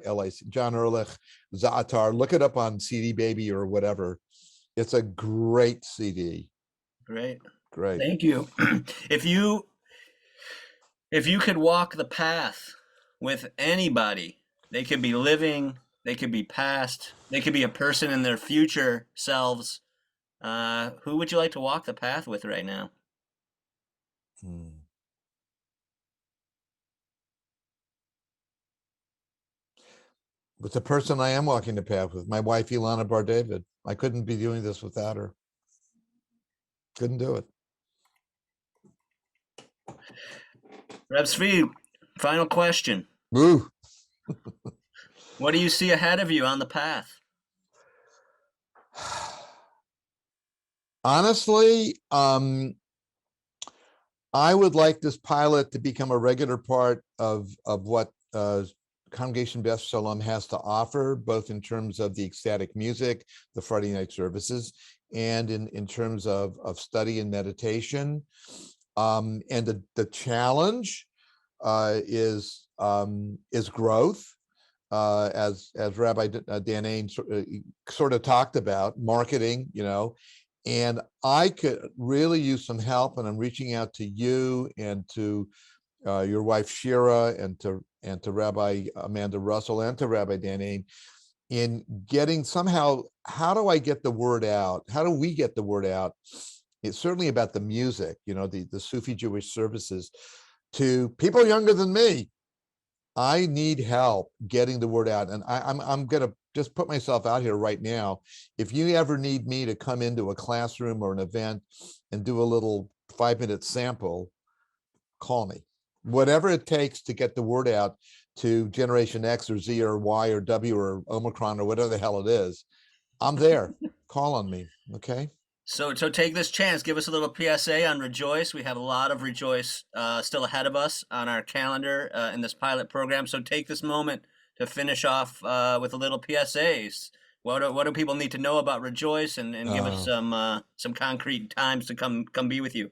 Erlich. John Ehrlich, Za'atar. Look it up on CD Baby or whatever. It's a great CD. Great. Great. Thank you. If you could walk the path with anybody, they could be living, they could be past, they could be a person in their future selves, who would you like to walk the path with right now? With the person I am walking the path with, my wife, Ilana Bar-David. I couldn't be doing this without her. Couldn't do it. Reb Tsvi, final question. Woo. What do you see ahead of you on the path? Honestly, I would like this pilot to become a regular part of what Congregation Beth Shalom has to offer, both in terms of the ecstatic music, the Friday night services, and in terms of study and meditation. And the challenge is growth, as Rabbi Dan Ain sort of talked about, marketing, and I could really use some help, and I'm reaching out to you and to your wife Shira and to Rabbi Amanda Russell and to Rabbi Dan Ain in getting somehow, how do I get the word out? How do we get the word out? It's certainly about the music, the Sufi Jewish services, to people younger than me. I need help getting the word out, and I'm going to just put myself out here right now. If you ever need me to come into a classroom or an event and do a little 5-minute sample, call me. Whatever it takes to get the word out to Generation X or Z or Y or W or Omicron or whatever the hell it is, I'm there. Call on me. Okay. So take this chance. Give us a little PSA on Rejoice. We have a lot of Rejoice still ahead of us on our calendar in this pilot program. So take this moment to finish off with a little PSAs. What do people need to know about Rejoice, and give us some concrete times to come be with you?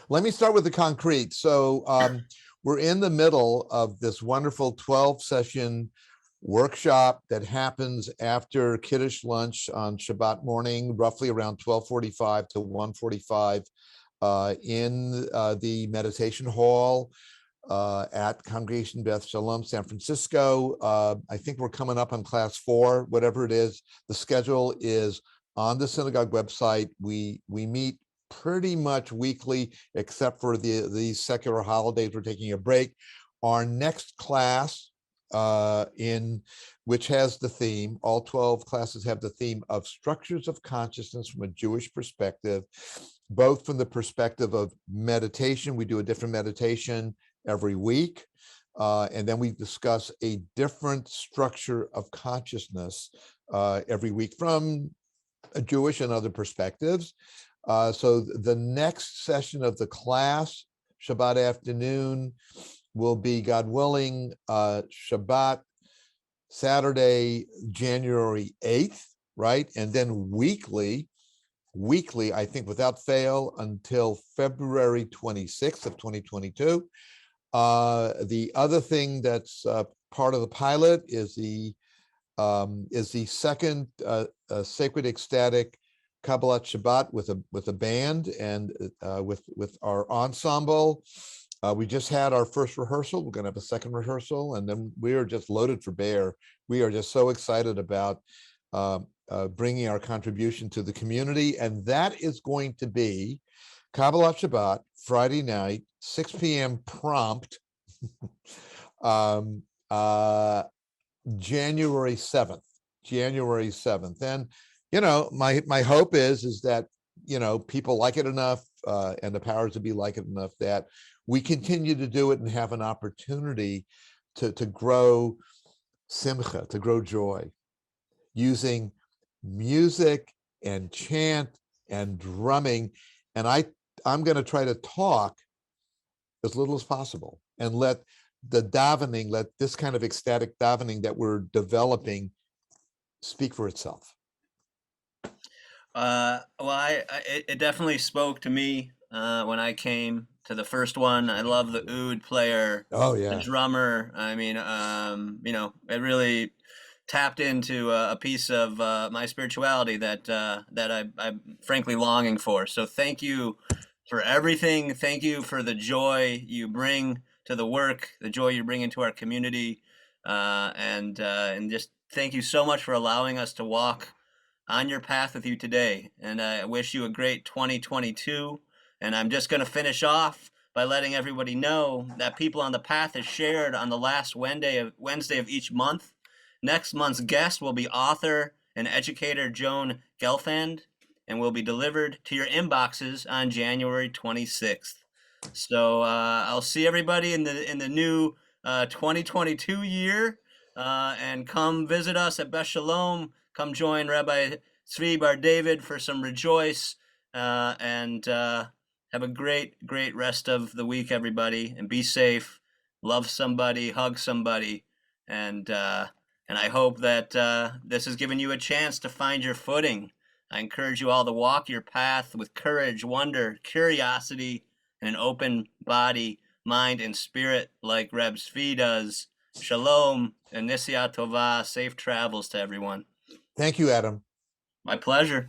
Let me start with the concrete. So we're in the middle of this wonderful 12-session workshop that happens after Kiddush lunch on Shabbat morning, roughly around 12:45 to 1:45 in the meditation hall at Congregation Beth Shalom, San Francisco. I think we're coming up on class 4, whatever it is. The schedule is on the synagogue website. We meet pretty much weekly, except for the secular holidays. We're taking a break. Our next class, in which has the theme, all 12 classes have the theme of structures of consciousness from a Jewish perspective, both from the perspective of meditation. We do a different meditation every week, and then we discuss a different structure of consciousness every week from a Jewish and other perspectives. So the next session of the class, Shabbat afternoon, will be, God willing, Shabbat, Saturday, January 8th, right? And then weekly, I think without fail, until February 26th of 2022. The other thing that's part of the pilot is the second Sacred Ecstatic Kabbalat Shabbat with a band and with our ensemble. We just had our first rehearsal. We're going to have a second rehearsal, and then we are just loaded for bear. We are just so excited about bringing our contribution to the community, and that is going to be Kabbalat Shabbat, Friday night, 6 p.m. prompt, January 7th. And my hope is that people like it enough, and the powers that be like it enough, that we continue to do it and have an opportunity to grow simcha, to grow joy, using music and chant and drumming. And I'm going to try to talk as little as possible and let this kind of ecstatic davening that we're developing speak for itself. Well, it definitely spoke to me when I came to the first one. I love the oud player, Oh yeah, the drummer. I mean, it really tapped into a piece of my spirituality that I'm frankly longing for. So thank you for everything. Thank you for the joy you bring to the work, the joy you bring into our community, and just thank you so much for allowing us to walk on your path with you today. And I wish you a great 2022. And I'm just going to finish off by letting everybody know that People on the Path is shared on the last Wednesday of each month. Next month's guest will be author and educator Joan Gelfand, and will be delivered to your inboxes on January 26th. So I'll see everybody in the new 2022 year, and come visit us at Beth Shalom. Come join Rabbi Tsvi Bar-David for some Rejoice, and have a great rest of the week, everybody, and be safe. Love somebody, hug somebody, and I hope that this has given you a chance to find your footing. I encourage you all to walk your path with courage, wonder, curiosity, and an open body, mind, and spirit like Reb Tsvi does. Shalom and Nisiat Tova. Safe travels to everyone. thank you, Adam. My pleasure.